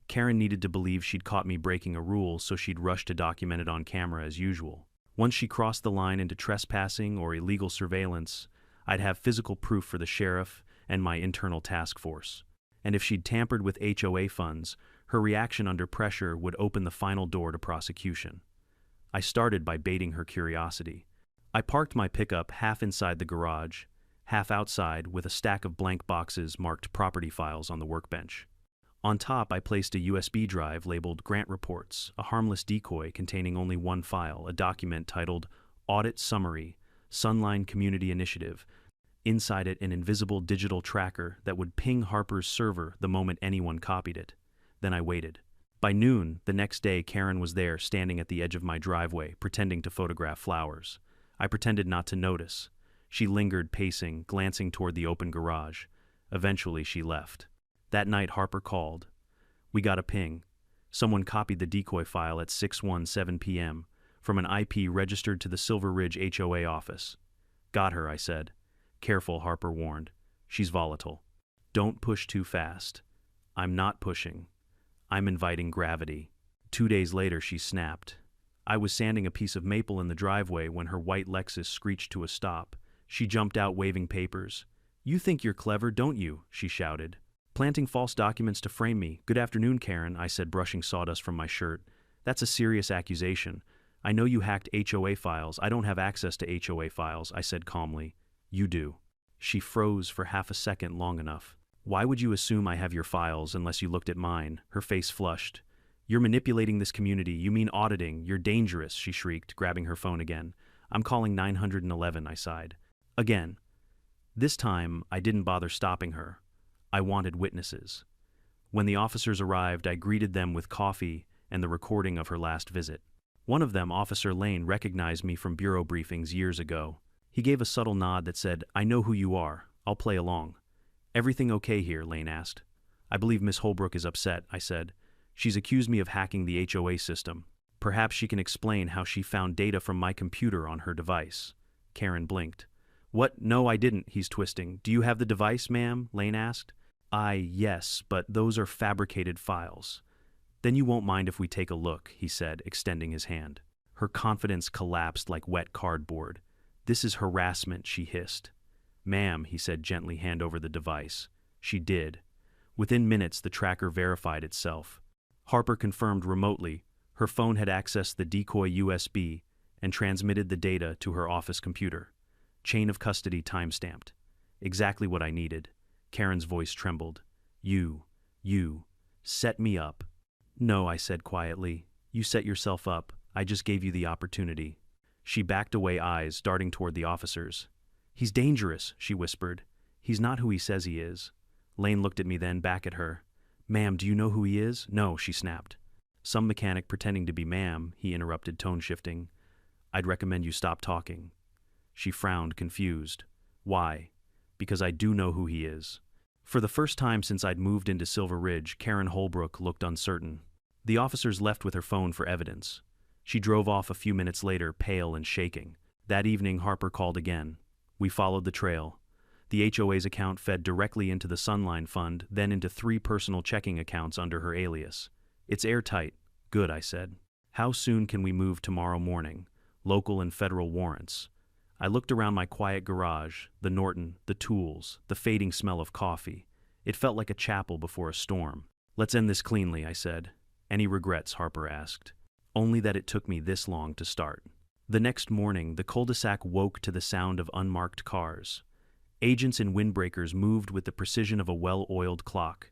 Karen needed to believe she'd caught me breaking a rule, so she'd rush to document it on camera as usual. Once she crossed the line into trespassing or illegal surveillance, I'd have physical proof for the sheriff and my internal task force. And if she'd tampered with HOA funds, her reaction under pressure would open the final door to prosecution. I started by baiting her curiosity. I parked my pickup half inside the garage, half outside, with a stack of blank boxes marked property files on the workbench. On top, I placed a USB drive labeled Grant Reports, a harmless decoy containing only one file, a document titled Audit Summary, Sunline Community Initiative. Inside it, an invisible digital tracker that would ping Harper's server the moment anyone copied it. Then I waited. By noon, the next day, Karen was there, standing at the edge of my driveway, pretending to photograph flowers. I pretended not to notice. She lingered, pacing, glancing toward the open garage. Eventually, she left. That night, Harper called. We got a ping. Someone copied the decoy file at 6:17 p.m. from an IP registered to the Silver Ridge HOA office. Got her, I said. Careful, Harper warned. She's volatile. Don't push too fast. I'm not pushing. I'm inviting gravity. 2 days later, she snapped. I was sanding a piece of maple in the driveway when her white Lexus screeched to a stop. She jumped out waving papers. You think you're clever, don't you? She shouted. Planting false documents to frame me. Good afternoon, Karen, I said, brushing sawdust from my shirt. That's a serious accusation. I know you hacked HOA files. I don't have access to HOA files, I said calmly. You do. She froze for half a second, long enough. Why would you assume I have your files unless you looked at mine? Her face flushed. You're manipulating this community. You mean auditing. You're dangerous, she shrieked, grabbing her phone again. I'm calling 911, I sighed. Again. This time, I didn't bother stopping her. I wanted witnesses. When the officers arrived, I greeted them with coffee and the recording of her last visit. One of them, Officer Lane, recognized me from bureau briefings years ago. He gave a subtle nod that said, I know who you are. I'll play along. Everything okay here? Lane asked. I believe Miss Holbrook is upset, I said. She's accused me of hacking the HOA system. Perhaps she can explain how she found data from my computer on her device. Karen blinked. What? No, I didn't, he's twisting. Do you have the device, ma'am? Lane asked. Yes, but those are fabricated files. Then you won't mind if we take a look, he said, extending his hand. Her confidence collapsed like wet cardboard. This is harassment, she hissed. Ma'am, he said gently, hand over the device. She did. Within minutes, the tracker verified itself. Harper confirmed remotely. Her phone had accessed the decoy USB and transmitted the data to her office computer. Chain of custody timestamped. Exactly what I needed. Karen's voice trembled. You set me up. No, I said quietly. You set yourself up. I just gave you the opportunity. She backed away, eyes darting toward the officers. He's dangerous, she whispered. He's not who he says he is. Lane looked at me, then back at her. Ma'am, do you know who he is? No, she snapped. Some mechanic pretending to be ma'am, he interrupted, tone shifting. I'd recommend you stop talking. She frowned, confused. Why? Because I do know who he is. For the first time since I'd moved into Silver Ridge, Karen Holbrook looked uncertain. The officers left with her phone for evidence. She drove off a few minutes later, pale and shaking. That evening, Harper called again. We followed the trail. The HOA's account fed directly into the Sunline Fund, then into 3 personal checking accounts under her alias. It's airtight. Good, I said. How soon can we move? Tomorrow morning. Local and federal warrants. I looked around my quiet garage, the Norton, the tools, the fading smell of coffee. It felt like a chapel before a storm. Let's end this cleanly, I said. Any regrets? Harper asked. Only that it took me this long to start. The next morning, the cul-de-sac woke to the sound of unmarked cars. Agents in windbreakers moved with the precision of a well-oiled clock.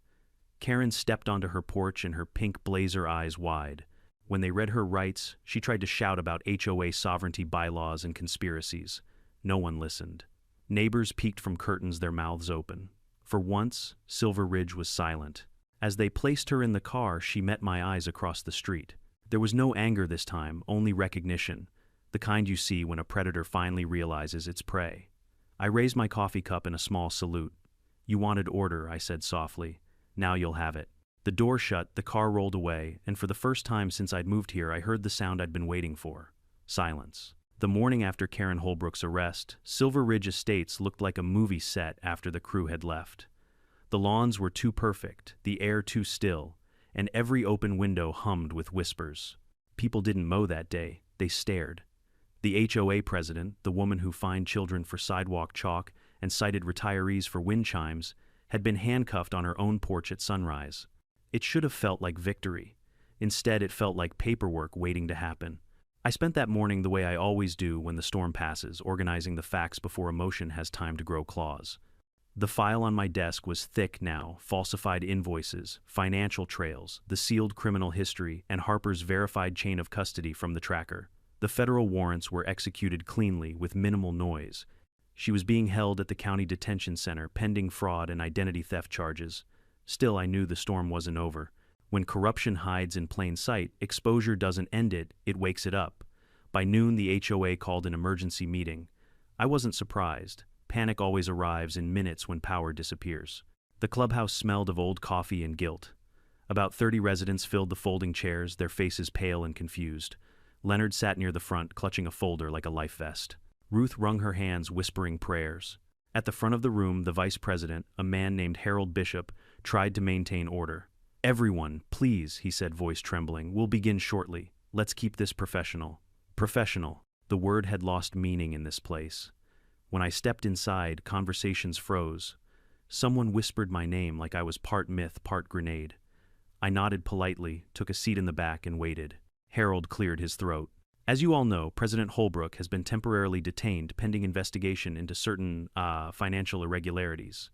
Karen stepped onto her porch and her pink blazer eyes wide. When they read her rights, she tried to shout about HOA sovereignty bylaws and conspiracies. No one listened. Neighbors peeked from curtains, their mouths open. For once, Silver Ridge was silent. As they placed her in the car, she met my eyes across the street. There was no anger this time, only recognition. The kind you see when a predator finally realizes its prey. I raised my coffee cup in a small salute. You wanted order, I said softly. Now you'll have it. The door shut, the car rolled away, and for the first time since I'd moved here, I heard the sound I'd been waiting for. Silence. The morning after Karen Holbrook's arrest, Silver Ridge Estates looked like a movie set after the crew had left. The lawns were too perfect, the air too still, and every open window hummed with whispers. People didn't mow that day, they stared. The HOA president, the woman who fined children for sidewalk chalk and cited retirees for wind chimes, had been handcuffed on her own porch at sunrise. It should have felt like victory. Instead, it felt like paperwork waiting to happen. I spent that morning the way I always do when the storm passes, organizing the facts before emotion has time to grow claws. The file on my desk was thick now, falsified invoices, financial trails, the sealed criminal history, and Harper's verified chain of custody from the tracker. The federal warrants were executed cleanly, with minimal noise. She was being held at the county detention center, pending fraud and identity theft charges. Still, I knew the storm wasn't over. When corruption hides in plain sight, exposure doesn't end it, it wakes it up. By noon, the HOA called an emergency meeting. I wasn't surprised. Panic always arrives in minutes when power disappears. The clubhouse smelled of old coffee and guilt. About 30 residents filled the folding chairs, their faces pale and confused. Leonard sat near the front, clutching a folder like a life vest. Ruth wrung her hands, whispering prayers. At the front of the room, the vice president, a man named Harold Bishop, tried to maintain order. "Everyone, please," he said, voice trembling. "We'll begin shortly. Let's keep this professional." Professional. The word had lost meaning in this place. When I stepped inside, conversations froze. Someone whispered my name like I was part myth, part grenade. I nodded politely, took a seat in the back, and waited. Harold cleared his throat. "As you all know, President Holbrook has been temporarily detained pending investigation into certain, financial irregularities."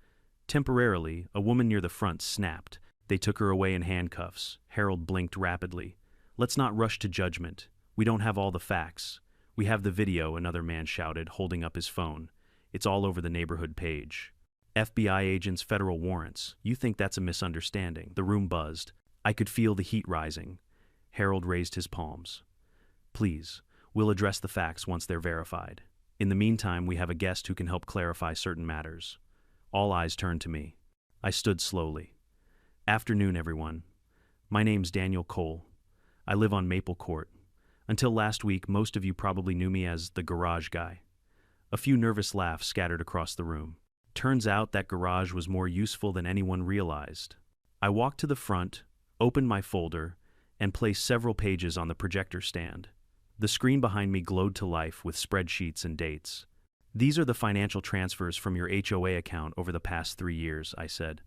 Temporarily, a woman near the front snapped. "They took her away in handcuffs." Harold blinked rapidly. "Let's not rush to judgment. We don't have all the facts." "We have the video," another man shouted, holding up his phone. "It's all over the neighborhood page." "FBI agents, federal warrants. You think that's a misunderstanding?" The room buzzed. I could feel the heat rising. Harold raised his palms. "Please, we'll address the facts once they're verified. In the meantime, we have a guest who can help clarify certain matters." All eyes turned to me. I stood slowly. "Afternoon, everyone. My name's Daniel Cole. I live on Maple Court. Until last week, most of you probably knew me as the garage guy." A few nervous laughs scattered across the room. Turns out that garage was more useful than anyone realized. I walked to the front, opened my folder, and placed several pages on the projector stand. The screen behind me glowed to life with spreadsheets and dates. "These are the financial transfers from your HOA account over the past 3 years," I said.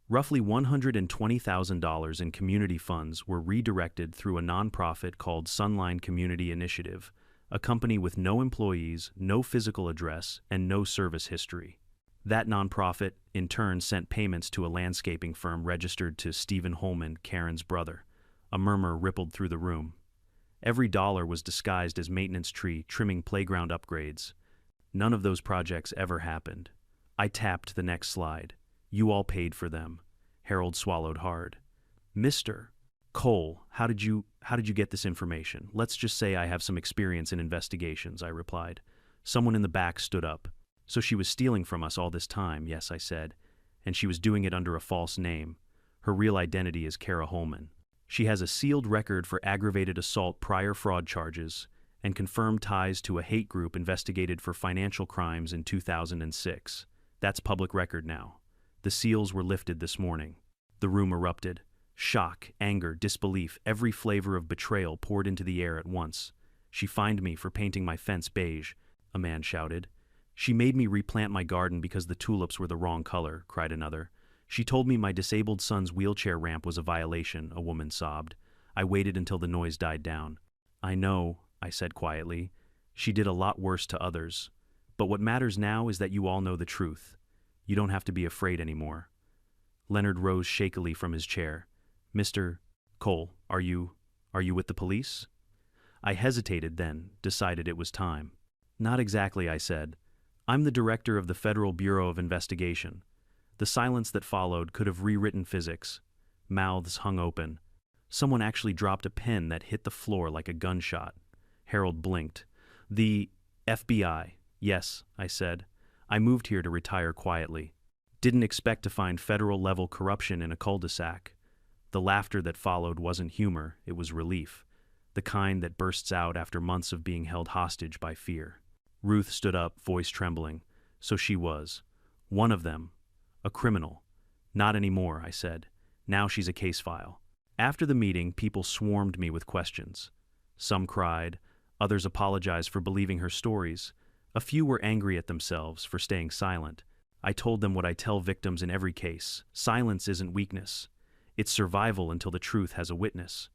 Roughly $120,000 in community funds were redirected through a nonprofit called Sunline Community Initiative, a company with no employees, no physical address, and no service history. That nonprofit, in turn, sent payments to a landscaping firm registered to Stephen Holman, Karen's brother. A murmur rippled through the room. Every dollar was disguised as maintenance tree trimming playground upgrades. None of those projects ever happened. I tapped the next slide. "You all paid for them." Harold swallowed hard. "Mr. Cole, how did you get this information?" "Let's just say I have some experience in investigations," I replied. Someone in the back stood up. "So she was stealing from us all this time?" "Yes," I said. "And she was doing it under a false name. Her real identity is Kara Holman. She has a sealed record for aggravated assault, prior fraud charges, and confirmed ties to a hate group investigated for financial crimes in 2006. That's public record now. The seals were lifted this morning." The room erupted. Shock, anger, disbelief, every flavor of betrayal poured into the air at once. "She fined me for painting my fence beige," a man shouted. "She made me replant my garden because the tulips were the wrong color," cried another. "She told me my disabled son's wheelchair ramp was a violation," a woman sobbed. I waited until the noise died down. "I know," I said quietly. "She did a lot worse to others. But what matters now is that you all know the truth. You don't have to be afraid anymore." Leonard rose shakily from his chair. "Mr. Cole, are you with the police?" I hesitated, then decided it was time. "Not exactly," I said. "I'm the director of the Federal Bureau of Investigation." The silence that followed could have rewritten physics. Mouths hung open. Someone actually dropped a pen that hit the floor like a gunshot. Harold blinked. "The FBI." "Yes," I said. "I moved here to retire quietly. Didn't expect to find federal-level corruption in a cul-de-sac." The laughter that followed wasn't humor, it was relief. the kind that bursts out after months of being held hostage by fear. Ruth stood up, voice trembling. So she was. One of them. A criminal. Not anymore, I said. Now she's a case file. After the meeting, people swarmed me with questions. Some cried, others apologized for believing her stories. A few were angry at themselves for staying silent. I told them what I tell victims in every case. Silence isn't weakness. It's survival until the truth has a witness.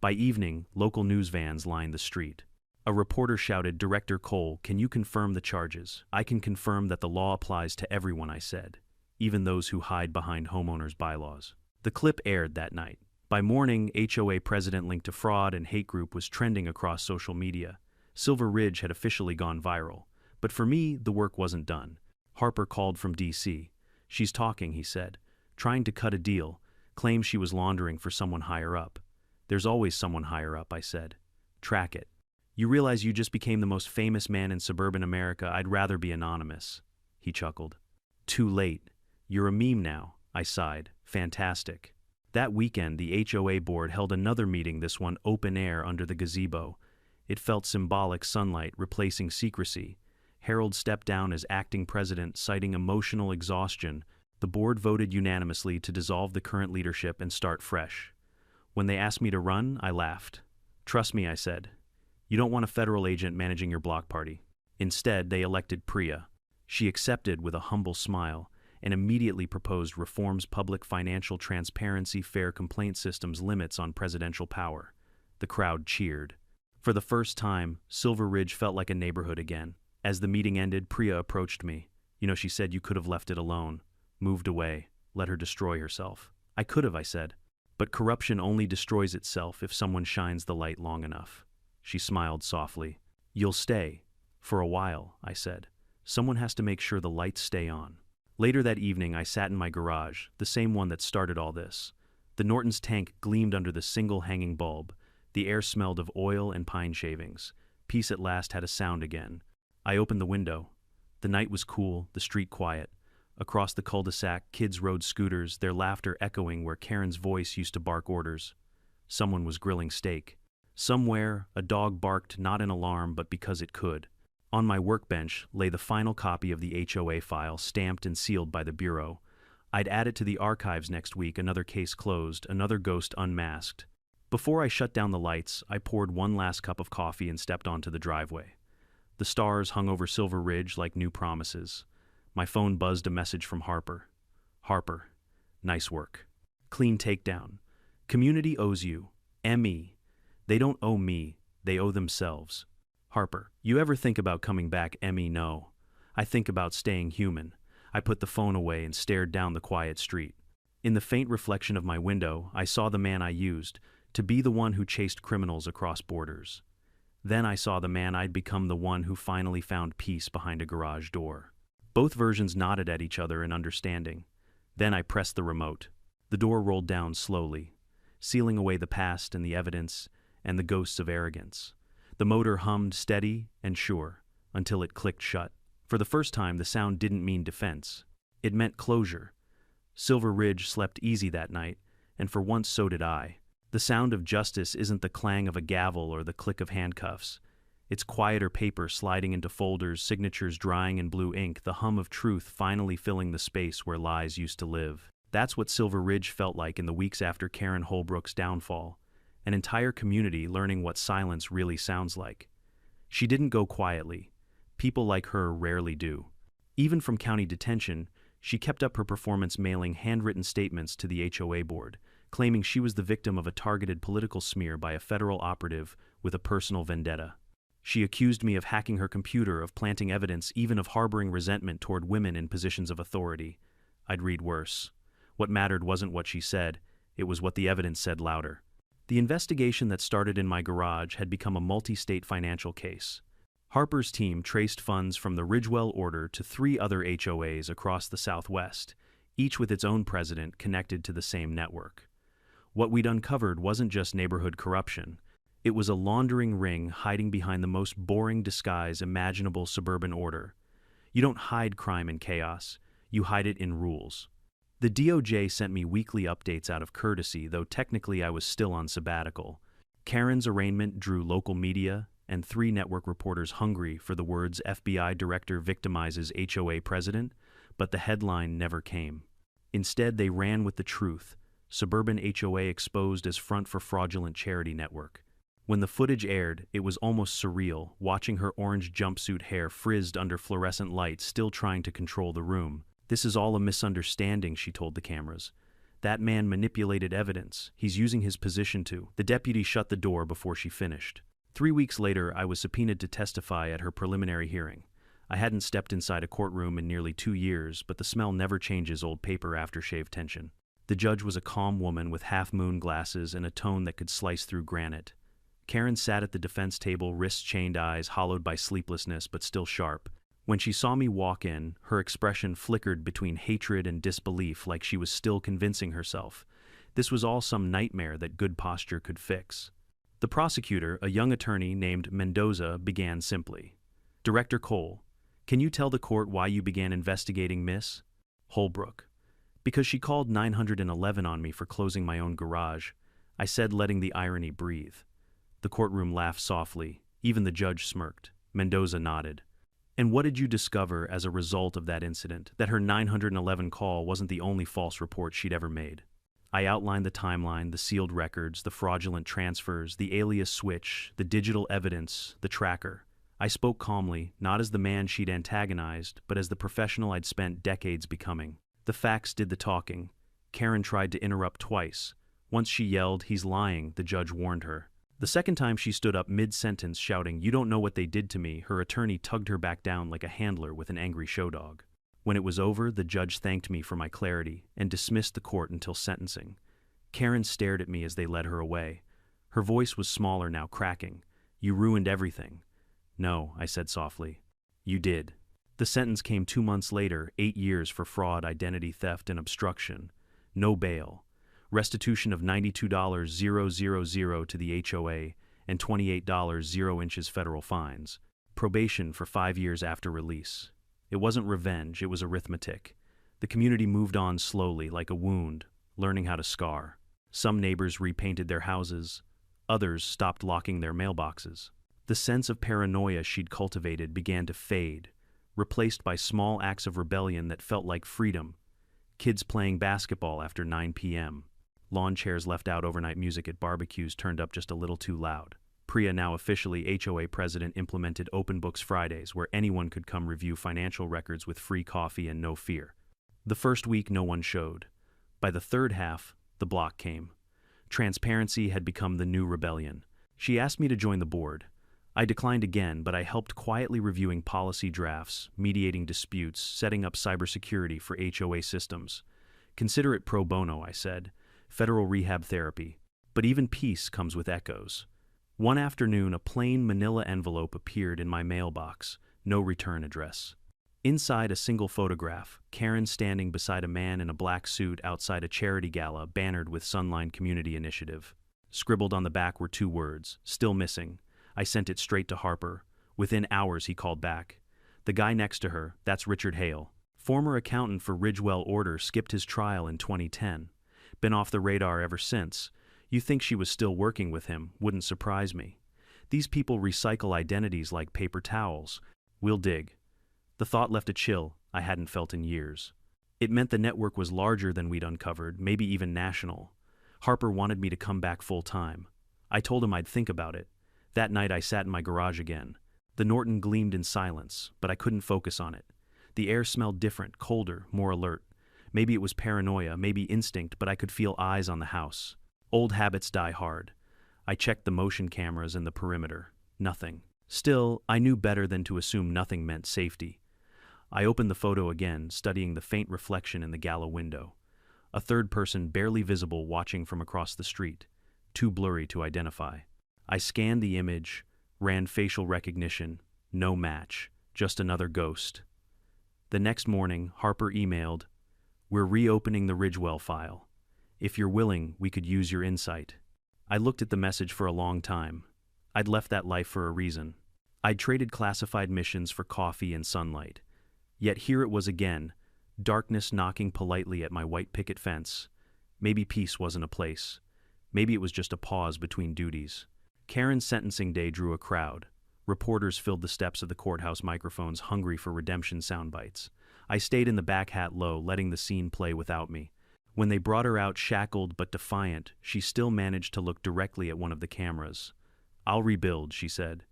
By evening, local news vans lined the street. A reporter shouted, "Director Cole, can you confirm the charges?" "I can confirm that the law applies to everyone," I said, "even those who hide behind homeowners' bylaws." The clip aired that night. By morning, HOA president linked to fraud and hate group was trending across social media. Silver Ridge had officially gone viral. But for me, the work wasn't done. Harper called from DC. "She's talking," he said, "trying to cut a deal, claims she was laundering for someone higher up." "There's always someone higher up," I said. "Track it." "You realize you just became the most famous man in suburban America? I'd rather be anonymous." He chuckled. "Too late. You're a meme now," I sighed. "Fantastic." That weekend, the HOA board held another meeting, this one open air under the gazebo. It felt symbolic, sunlight replacing secrecy. Harold stepped down as acting president, citing emotional exhaustion. The board voted unanimously to dissolve the current leadership and start fresh. When they asked me to run, I laughed. "Trust me," I said. "You don't want a federal agent managing your block party." Instead, they elected Priya. She accepted with a humble smile and immediately proposed reforms: public financial transparency, fair complaint systems, limits on presidential power. The crowd cheered. For the first time, Silver Ridge felt like a neighborhood again. As the meeting ended, Priya approached me. She said, "You could have left it alone. Moved away. Let her destroy herself." "I could have," I said. "But corruption only destroys itself if someone shines the light long enough." She smiled softly. "You'll stay." "For a while," I said. "Someone has to make sure the lights stay on." Later that evening, I sat in my garage, the same one that started all this. The Norton's tank gleamed under the single hanging bulb. The air smelled of oil and pine shavings. Peace at last had a sound again. I opened the window. The night was cool, the street quiet. Across the cul-de-sac, kids rode scooters, their laughter echoing where Karen's voice used to bark orders. Someone was grilling steak. Somewhere, a dog barked not in alarm but because it could. On my workbench lay the final copy of the HOA file, stamped and sealed by the Bureau. I'd add it to the archives next week, another case closed, another ghost unmasked. Before I shut down the lights, I poured one last cup of coffee and stepped onto the driveway. The stars hung over Silver Ridge like new promises. My phone buzzed a message from Harper. "Harper, nice work. Clean takedown. Community owes you. ME. They don't owe me, they owe themselves. Harper, you ever think about coming back? ME. No. I think about staying human." I put the phone away and stared down the quiet street. In the faint reflection of my window, I saw the man I used to be the one who chased criminals across borders. Then I saw the man I'd become, the one who finally found peace behind a garage door. Both versions nodded at each other in understanding. Then I pressed the remote. The door rolled down slowly, sealing away the past and the evidence and the ghosts of arrogance. The motor hummed steady and sure until it clicked shut. For the first time, the sound didn't mean defense. It meant closure. Silver Ridge slept easy that night, and for once so did I. The sound of justice isn't the clang of a gavel or the click of handcuffs. It's quieter paper sliding into folders, signatures drying in blue ink, the hum of truth finally filling the space where lies used to live. That's what Silver Ridge felt like in the weeks after Karen Holbrook's downfall. An entire community learning what silence really sounds like. She didn't go quietly. People like her rarely do. Even from county detention, she kept up her performance, mailing handwritten statements to the HOA board, claiming she was the victim of a targeted political smear by a federal operative with a personal vendetta. She accused me of hacking her computer, of planting evidence, even of harboring resentment toward women in positions of authority. I'd read worse. What mattered wasn't what she said, it was what the evidence said louder. The investigation that started in my garage had become a multi-state financial case. Harper's team traced funds from the Ridgewell Order to 3 other HOAs across the Southwest, each with its own president connected to the same network. What we'd uncovered wasn't just neighborhood corruption. It was a laundering ring hiding behind the most boring disguise imaginable: suburban order. You don't hide crime in chaos, you hide it in rules. The DOJ sent me weekly updates out of courtesy, though technically I was still on sabbatical. Karen's arraignment drew local media and 3 network reporters hungry for the words FBI director victimizes HOA president, but the headline never came. Instead, they ran with the truth: suburban HOA exposed as front for fraudulent charity network. When the footage aired, it was almost surreal, watching her orange jumpsuit hair frizzed under fluorescent lights, still trying to control the room. "This is all a misunderstanding," she told the cameras. "That man manipulated evidence. He's using his position to." The deputy shut the door before she finished. 3 weeks later, I was subpoenaed to testify at her preliminary hearing. I hadn't stepped inside a courtroom in nearly 2 years, but the smell never changes old paper aftershave tension. The judge was a calm woman with half-moon glasses and a tone that could slice through granite. Karen sat at the defense table, wrists chained, eyes hollowed by sleeplessness but still sharp. When she saw me walk in, her expression flickered between hatred and disbelief, like she was still convincing herself. This was all some nightmare that good posture could fix. The prosecutor, a young attorney named Mendoza, began simply. "Director Cole, can you tell the court why you began investigating Miss Holbrook?" "Because she called 911 on me for closing my own garage," I said, letting the irony breathe. The courtroom laughed softly. Even the judge smirked. Mendoza nodded. "And what did you discover as a result of that incident? That her 911 call wasn't the only false report she'd ever made." I outlined the timeline, the sealed records, the fraudulent transfers, the alias switch, the digital evidence, the tracker. I spoke calmly, not as the man she'd antagonized, but as the professional I'd spent decades becoming. The facts did the talking. Karen tried to interrupt twice. Once she yelled, "He's lying," the judge warned her. The second time she stood up mid-sentence shouting, "You don't know what they did to me," her attorney tugged her back down like a handler with an angry show dog. When it was over, the judge thanked me for my clarity and dismissed the court until sentencing. Karen stared at me as they led her away. Her voice was smaller now, cracking. "You ruined everything." "No," I said softly. "You did." The sentence came 2 months later, 8 years for fraud, identity theft, and obstruction. No bail. Restitution of $92,000 to the HOA and $28 0 inches federal fines. Probation for 5 years after release. It wasn't revenge, it was arithmetic. The community moved on slowly, like a wound, learning how to scar. Some neighbors repainted their houses. Others stopped locking their mailboxes. The sense of paranoia she'd cultivated began to fade, replaced by small acts of rebellion that felt like freedom. Kids playing basketball after 9 p.m. Lawn chairs left out, overnight music at barbecues turned up just a little too loud. Priya, now officially HOA president, implemented Open Books Fridays, where anyone could come review financial records with free coffee and no fear. The first week, no one showed. By the third half, the block came. Transparency had become the new rebellion. She asked me to join the board. I declined again, but I helped quietly reviewing policy drafts, mediating disputes, setting up cybersecurity for HOA systems. "Consider it pro bono," I said. "Federal rehab therapy." But even peace comes with echoes. One afternoon, a plain manila envelope appeared in my mailbox, no return address. Inside, a single photograph, Karen standing beside a man in a black suit outside a charity gala bannered with Sunline Community Initiative. Scribbled on the back were 2 words, "Still missing." I sent it straight to Harper. Within hours, he called back. "The guy next to her, that's Richard Hale. Former accountant for Ridgewell Order, skipped his trial in 2010. Been off the radar ever since. You think she was still working with him, wouldn't surprise me. These people recycle identities like paper towels. We'll dig." The thought left a chill I hadn't felt in years. It meant the network was larger than we'd uncovered, maybe even national. Harper wanted me to come back full-time. I told him I'd think about it. That night I sat in my garage again. The Norton gleamed in silence, but I couldn't focus on it. The air smelled different, colder, more alert. Maybe it was paranoia, maybe instinct, but I could feel eyes on the house. Old habits die hard. I checked the motion cameras and the perimeter. Nothing. Still, I knew better than to assume nothing meant safety. I opened the photo again, studying the faint reflection in the gala window. A third person barely visible watching from across the street, too blurry to identify. I scanned the image, ran facial recognition. No match, just another ghost. The next morning, Harper emailed, "We're reopening the Ridgewell file. If you're willing, we could use your insight." I looked at the message for a long time. I'd left that life for a reason. I'd traded classified missions for coffee and sunlight. Yet here it was again, darkness knocking politely at my white picket fence. Maybe peace wasn't a place. Maybe it was just a pause between duties. Karen's sentencing day drew a crowd. Reporters filled the steps of the courthouse microphones, hungry for redemption soundbites. I stayed in the back hat low, letting the scene play without me. When they brought her out shackled but defiant, she still managed to look directly at one of the cameras. "I'll rebuild," she said.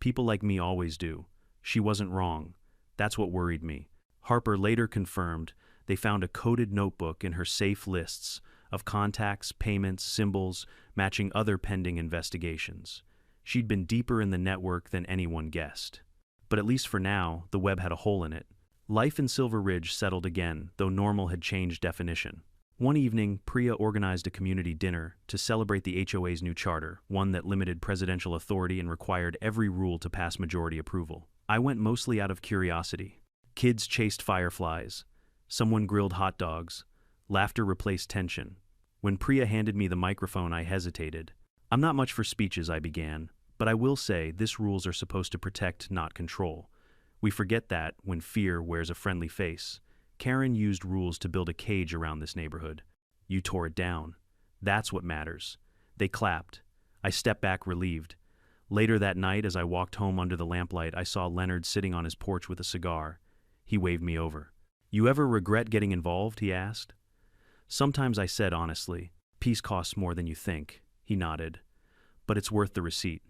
"People like me always do." She wasn't wrong. That's what worried me. Harper later confirmed they found a coded notebook in her safe lists of contacts, payments, symbols, matching other pending investigations. She'd been deeper in the network than anyone guessed. But at least for now, the web had a hole in it. Life in Silver Ridge settled again, though normal had changed definition. One evening, Priya organized a community dinner to celebrate the HOA's new charter, one that limited presidential authority and required every rule to pass majority approval. I went mostly out of curiosity. Kids chased fireflies. Someone grilled hot dogs. Laughter replaced tension. When Priya handed me the microphone, I hesitated. "I'm not much for speeches," I began, "but I will say this rules are supposed to protect, not control. We forget that when fear wears a friendly face. Karen used rules to build a cage around this neighborhood. You tore it down. That's what matters." They clapped. I stepped back relieved. Later that night, as I walked home under the lamplight, I saw Leonard sitting on his porch with a cigar. He waved me over. "You ever regret getting involved?" he asked. "Sometimes," I said honestly. "Peace costs more than you think." He nodded. "But it's worth the receipt."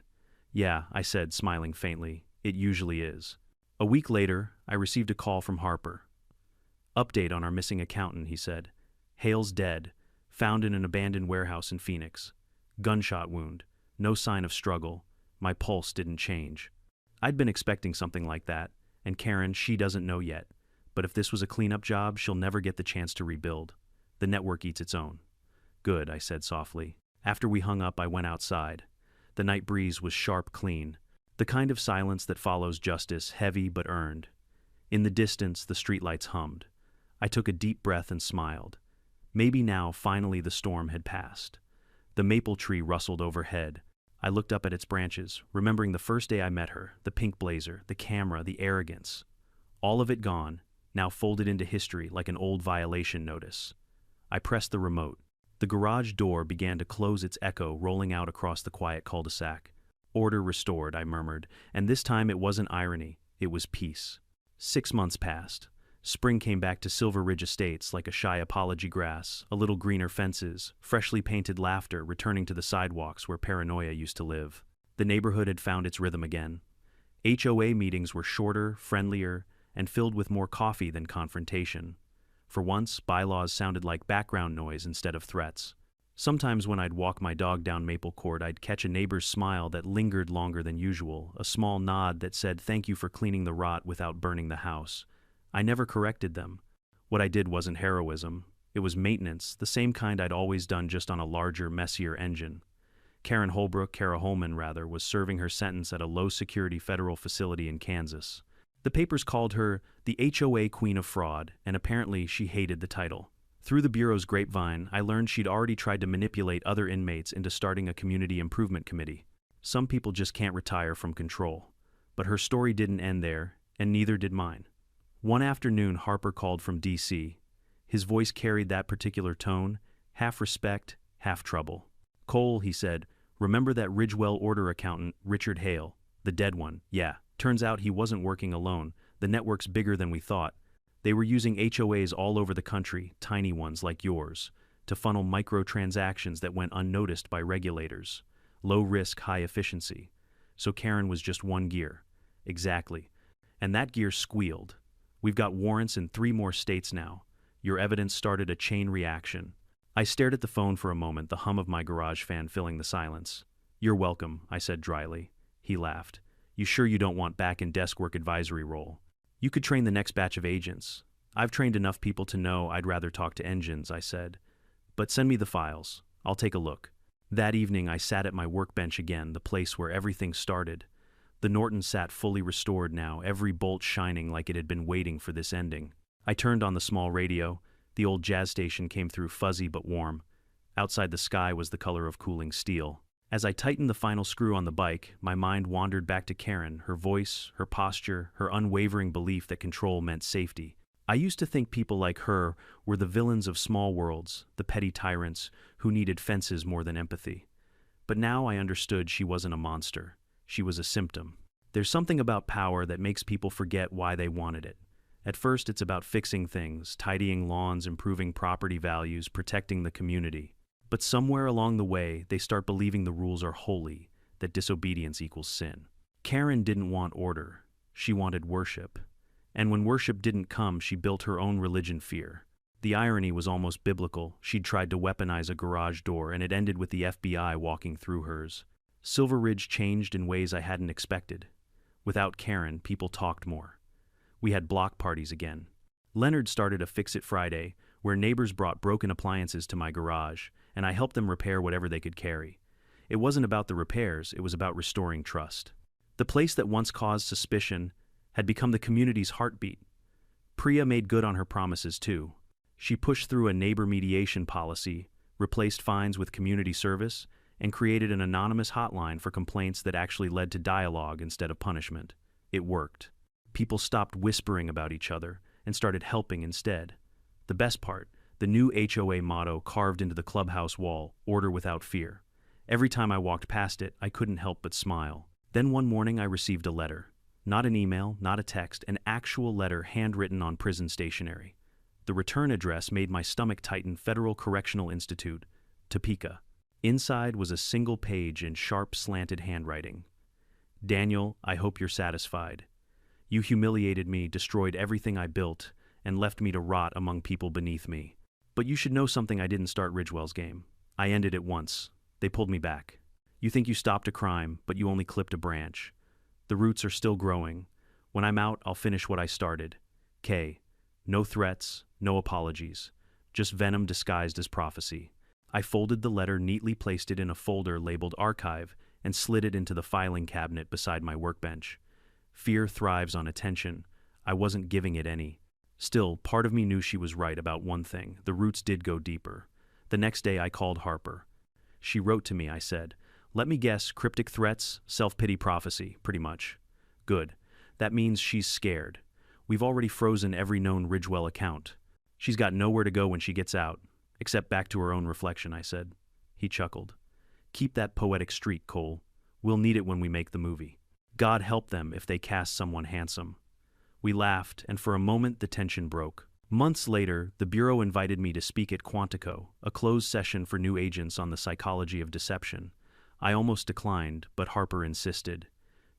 "Yeah," I said, smiling faintly. "It usually is." A week later, I received a call from Harper. "Update on our missing accountant," he said. "Hale's dead, found in an abandoned warehouse in Phoenix. Gunshot wound, no sign of struggle. My pulse didn't change." I'd been expecting something like that, and Karen, she doesn't know yet. But if this was a cleanup job, she'll never get the chance to rebuild. The network eats its own. "Good," I said softly. After we hung up, I went outside. The night breeze was sharp, clean. The kind of silence that follows justice, heavy but earned. In the distance, the streetlights hummed. I took a deep breath and smiled. Maybe now, finally, the storm had passed. The maple tree rustled overhead. I looked up at its branches, remembering the first day I met her, the pink blazer, the camera, the arrogance. All of it gone, now folded into history like an old violation notice. I pressed the remote. The garage door began to close, its echo rolling out across the quiet cul-de-sac. "Order restored," I murmured, and this time it wasn't irony, it was peace. 6 months passed. Spring came back to Silver Ridge Estates like a shy apology grass, a little greener fences, freshly painted laughter returning to the sidewalks where paranoia used to live. The neighborhood had found its rhythm again. HOA meetings were shorter, friendlier, and filled with more coffee than confrontation. For once, bylaws sounded like background noise instead of threats. Sometimes when I'd walk my dog down Maple Court, I'd catch a neighbor's smile that lingered longer than usual, a small nod that said thank you for cleaning the rot without burning the house. I never corrected them. What I did wasn't heroism. It was maintenance, the same kind I'd always done, just on a larger, messier engine. Kara Holman, was serving her sentence at a low-security federal facility in Kansas. The papers called her the HOA Queen of Fraud, and apparently she hated the title. Through the Bureau's grapevine, I learned she'd already tried to manipulate other inmates into starting a community improvement committee. Some people just can't retire from control. But her story didn't end there, and neither did mine. One afternoon, Harper called from D.C. His voice carried that particular tone, half respect, half trouble. "Cole," he said, "remember that Ridgewell order accountant, Richard Hale? The dead one, yeah. Turns out he wasn't working alone. The network's bigger than we thought. They were using HOAs all over the country, tiny ones like yours, to funnel microtransactions that went unnoticed by regulators. Low risk, high efficiency. So Karen was just one gear." "Exactly. And that gear squealed. We've got warrants in 3 more states now. Your evidence started a chain reaction." I stared at the phone for a moment, the hum of my garage fan filling the silence. "You're welcome," I said dryly. He laughed. "You sure you don't want back in desk work advisory role? You could train the next batch of agents. I've trained enough people to know I'd rather talk to engines," I said. "But send me the files. I'll take a look." That evening I sat at my workbench again, the place where everything started. The Norton sat fully restored now, every bolt shining like it had been waiting for this ending. I turned on the small radio. The old jazz station came through, fuzzy but warm. Outside, the sky was the color of cooling steel. As I tightened the final screw on the bike, my mind wandered back to Karen, her voice, her posture, her unwavering belief that control meant safety. I used to think people like her were the villains of small worlds, the petty tyrants who needed fences more than empathy. But now I understood she wasn't a monster. She was a symptom. There's something about power that makes people forget why they wanted it. At first, it's about fixing things, tidying lawns, improving property values, protecting the community. But somewhere along the way, they start believing the rules are holy, that disobedience equals sin. Karen didn't want order. She wanted worship. And when worship didn't come, she built her own religion fear. The irony was almost biblical. She'd tried to weaponize a garage door, and it ended with the FBI walking through hers. Silver Ridge changed in ways I hadn't expected. Without Karen, people talked more. We had block parties again. Leonard started a Fix-It Friday, where neighbors brought broken appliances to my garage, and I helped them repair whatever they could carry. It wasn't about the repairs, it was about restoring trust. The place that once caused suspicion had become the community's heartbeat. Priya made good on her promises too. She pushed through a neighbor mediation policy, replaced fines with community service, and created an anonymous hotline for complaints that actually led to dialogue instead of punishment. It worked. People stopped whispering about each other and started helping instead. The best part, the new HOA motto carved into the clubhouse wall, "Order without fear." Every time I walked past it, I couldn't help but smile. Then one morning I received a letter. Not an email, not a text, an actual letter handwritten on prison stationery. The return address made my stomach tighten: Federal Correctional Institute, Topeka. Inside was a single page in sharp, slanted handwriting. "Daniel, I hope you're satisfied. You humiliated me, destroyed everything I built, and left me to rot among people beneath me. But you should know something: I didn't start Ridgewell's game. I ended it once. They pulled me back. You think you stopped a crime, but you only clipped a branch. The roots are still growing. When I'm out, I'll finish what I started. K. No threats, no apologies. Just venom disguised as prophecy." I folded the letter, neatly placed it in a folder labeled Archive, and slid it into the filing cabinet beside my workbench. Fear thrives on attention. I wasn't giving it any. Still, part of me knew she was right about one thing: the roots did go deeper. The next day I called Harper. She wrote to me, I said. "Let me guess, cryptic threats, self-pity prophecy, pretty much." "Good. That means she's scared. We've already frozen every known Ridgewell account. She's got nowhere to go when she gets out. Except back to her own reflection," I said. He chuckled. "Keep that poetic streak, Cole. We'll need it when we make the movie. God help them if they cast someone handsome." We laughed, and for a moment the tension broke. Months later, the Bureau invited me to speak at Quantico, a closed session for new agents on the psychology of deception. I almost declined, but Harper insisted.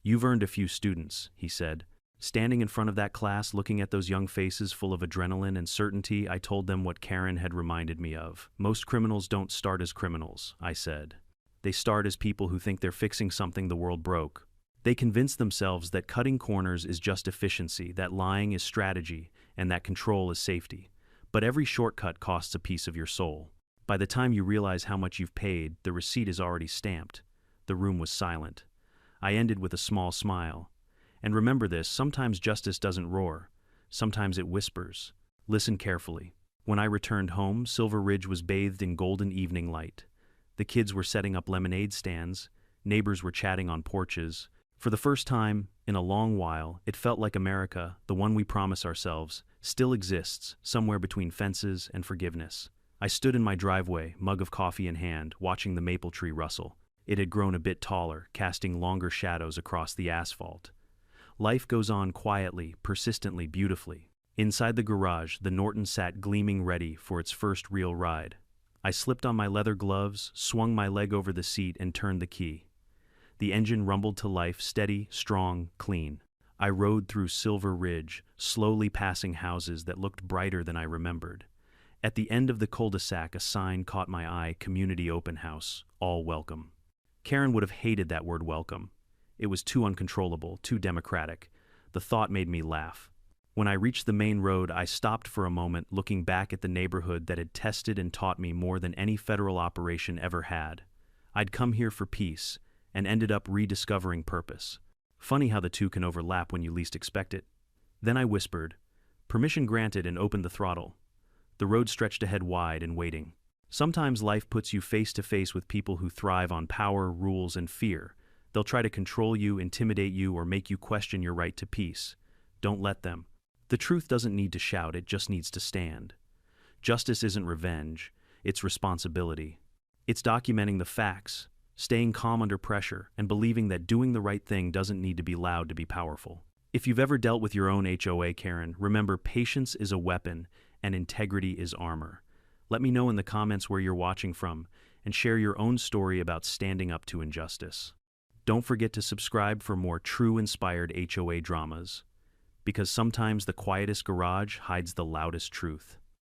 "You've earned a few students," he said. Standing in front of that class, looking at those young faces full of adrenaline and certainty, I told them what Karen had reminded me of. "Most criminals don't start as criminals," I said. "They start as people who think they're fixing something the world broke. They convince themselves that cutting corners is just efficiency, that lying is strategy, and that control is safety. But every shortcut costs a piece of your soul. By the time you realize how much you've paid, the receipt is already stamped." The room was silent. I ended with a small smile. "And remember this: sometimes justice doesn't roar. Sometimes it whispers. Listen carefully." When I returned home, Silver Ridge was bathed in golden evening light. The kids were setting up lemonade stands. Neighbors were chatting on porches. For the first time in a long while, it felt like America, the one we promise ourselves, still exists, somewhere between fences and forgiveness. I stood in my driveway, mug of coffee in hand, watching the maple tree rustle. It had grown a bit taller, casting longer shadows across the asphalt. Life goes on quietly, persistently, beautifully. Inside the garage, the Norton sat gleaming, ready for its first real ride. I slipped on my leather gloves, swung my leg over the seat, and turned the key. The engine rumbled to life, steady, strong, clean. I rode through Silver Ridge, slowly passing houses that looked brighter than I remembered. At the end of the cul-de-sac, a sign caught my eye: "Community Open House, all welcome." Karen would have hated that word welcome. It was too uncontrollable, too democratic. The thought made me laugh. When I reached the main road, I stopped for a moment, looking back at the neighborhood that had tested and taught me more than any federal operation ever had. I'd come here for peace, and ended up rediscovering purpose. Funny how the two can overlap when you least expect it. Then I whispered, "Permission granted," and opened the throttle. The road stretched ahead, wide and waiting. Sometimes life puts you face to face with people who thrive on power, rules, and fear. They'll try to control you, intimidate you, or make you question your right to peace. Don't let them. The truth doesn't need to shout, it just needs to stand. Justice isn't revenge, it's responsibility. It's documenting the facts, staying calm under pressure, and believing that doing the right thing doesn't need to be loud to be powerful. If you've ever dealt with your own HOA, Karen, remember patience is a weapon and integrity is armor. Let me know in the comments where you're watching from and share your own story about standing up to injustice. Don't forget to subscribe for more true inspired HOA dramas, because sometimes the quietest garage hides the loudest truth.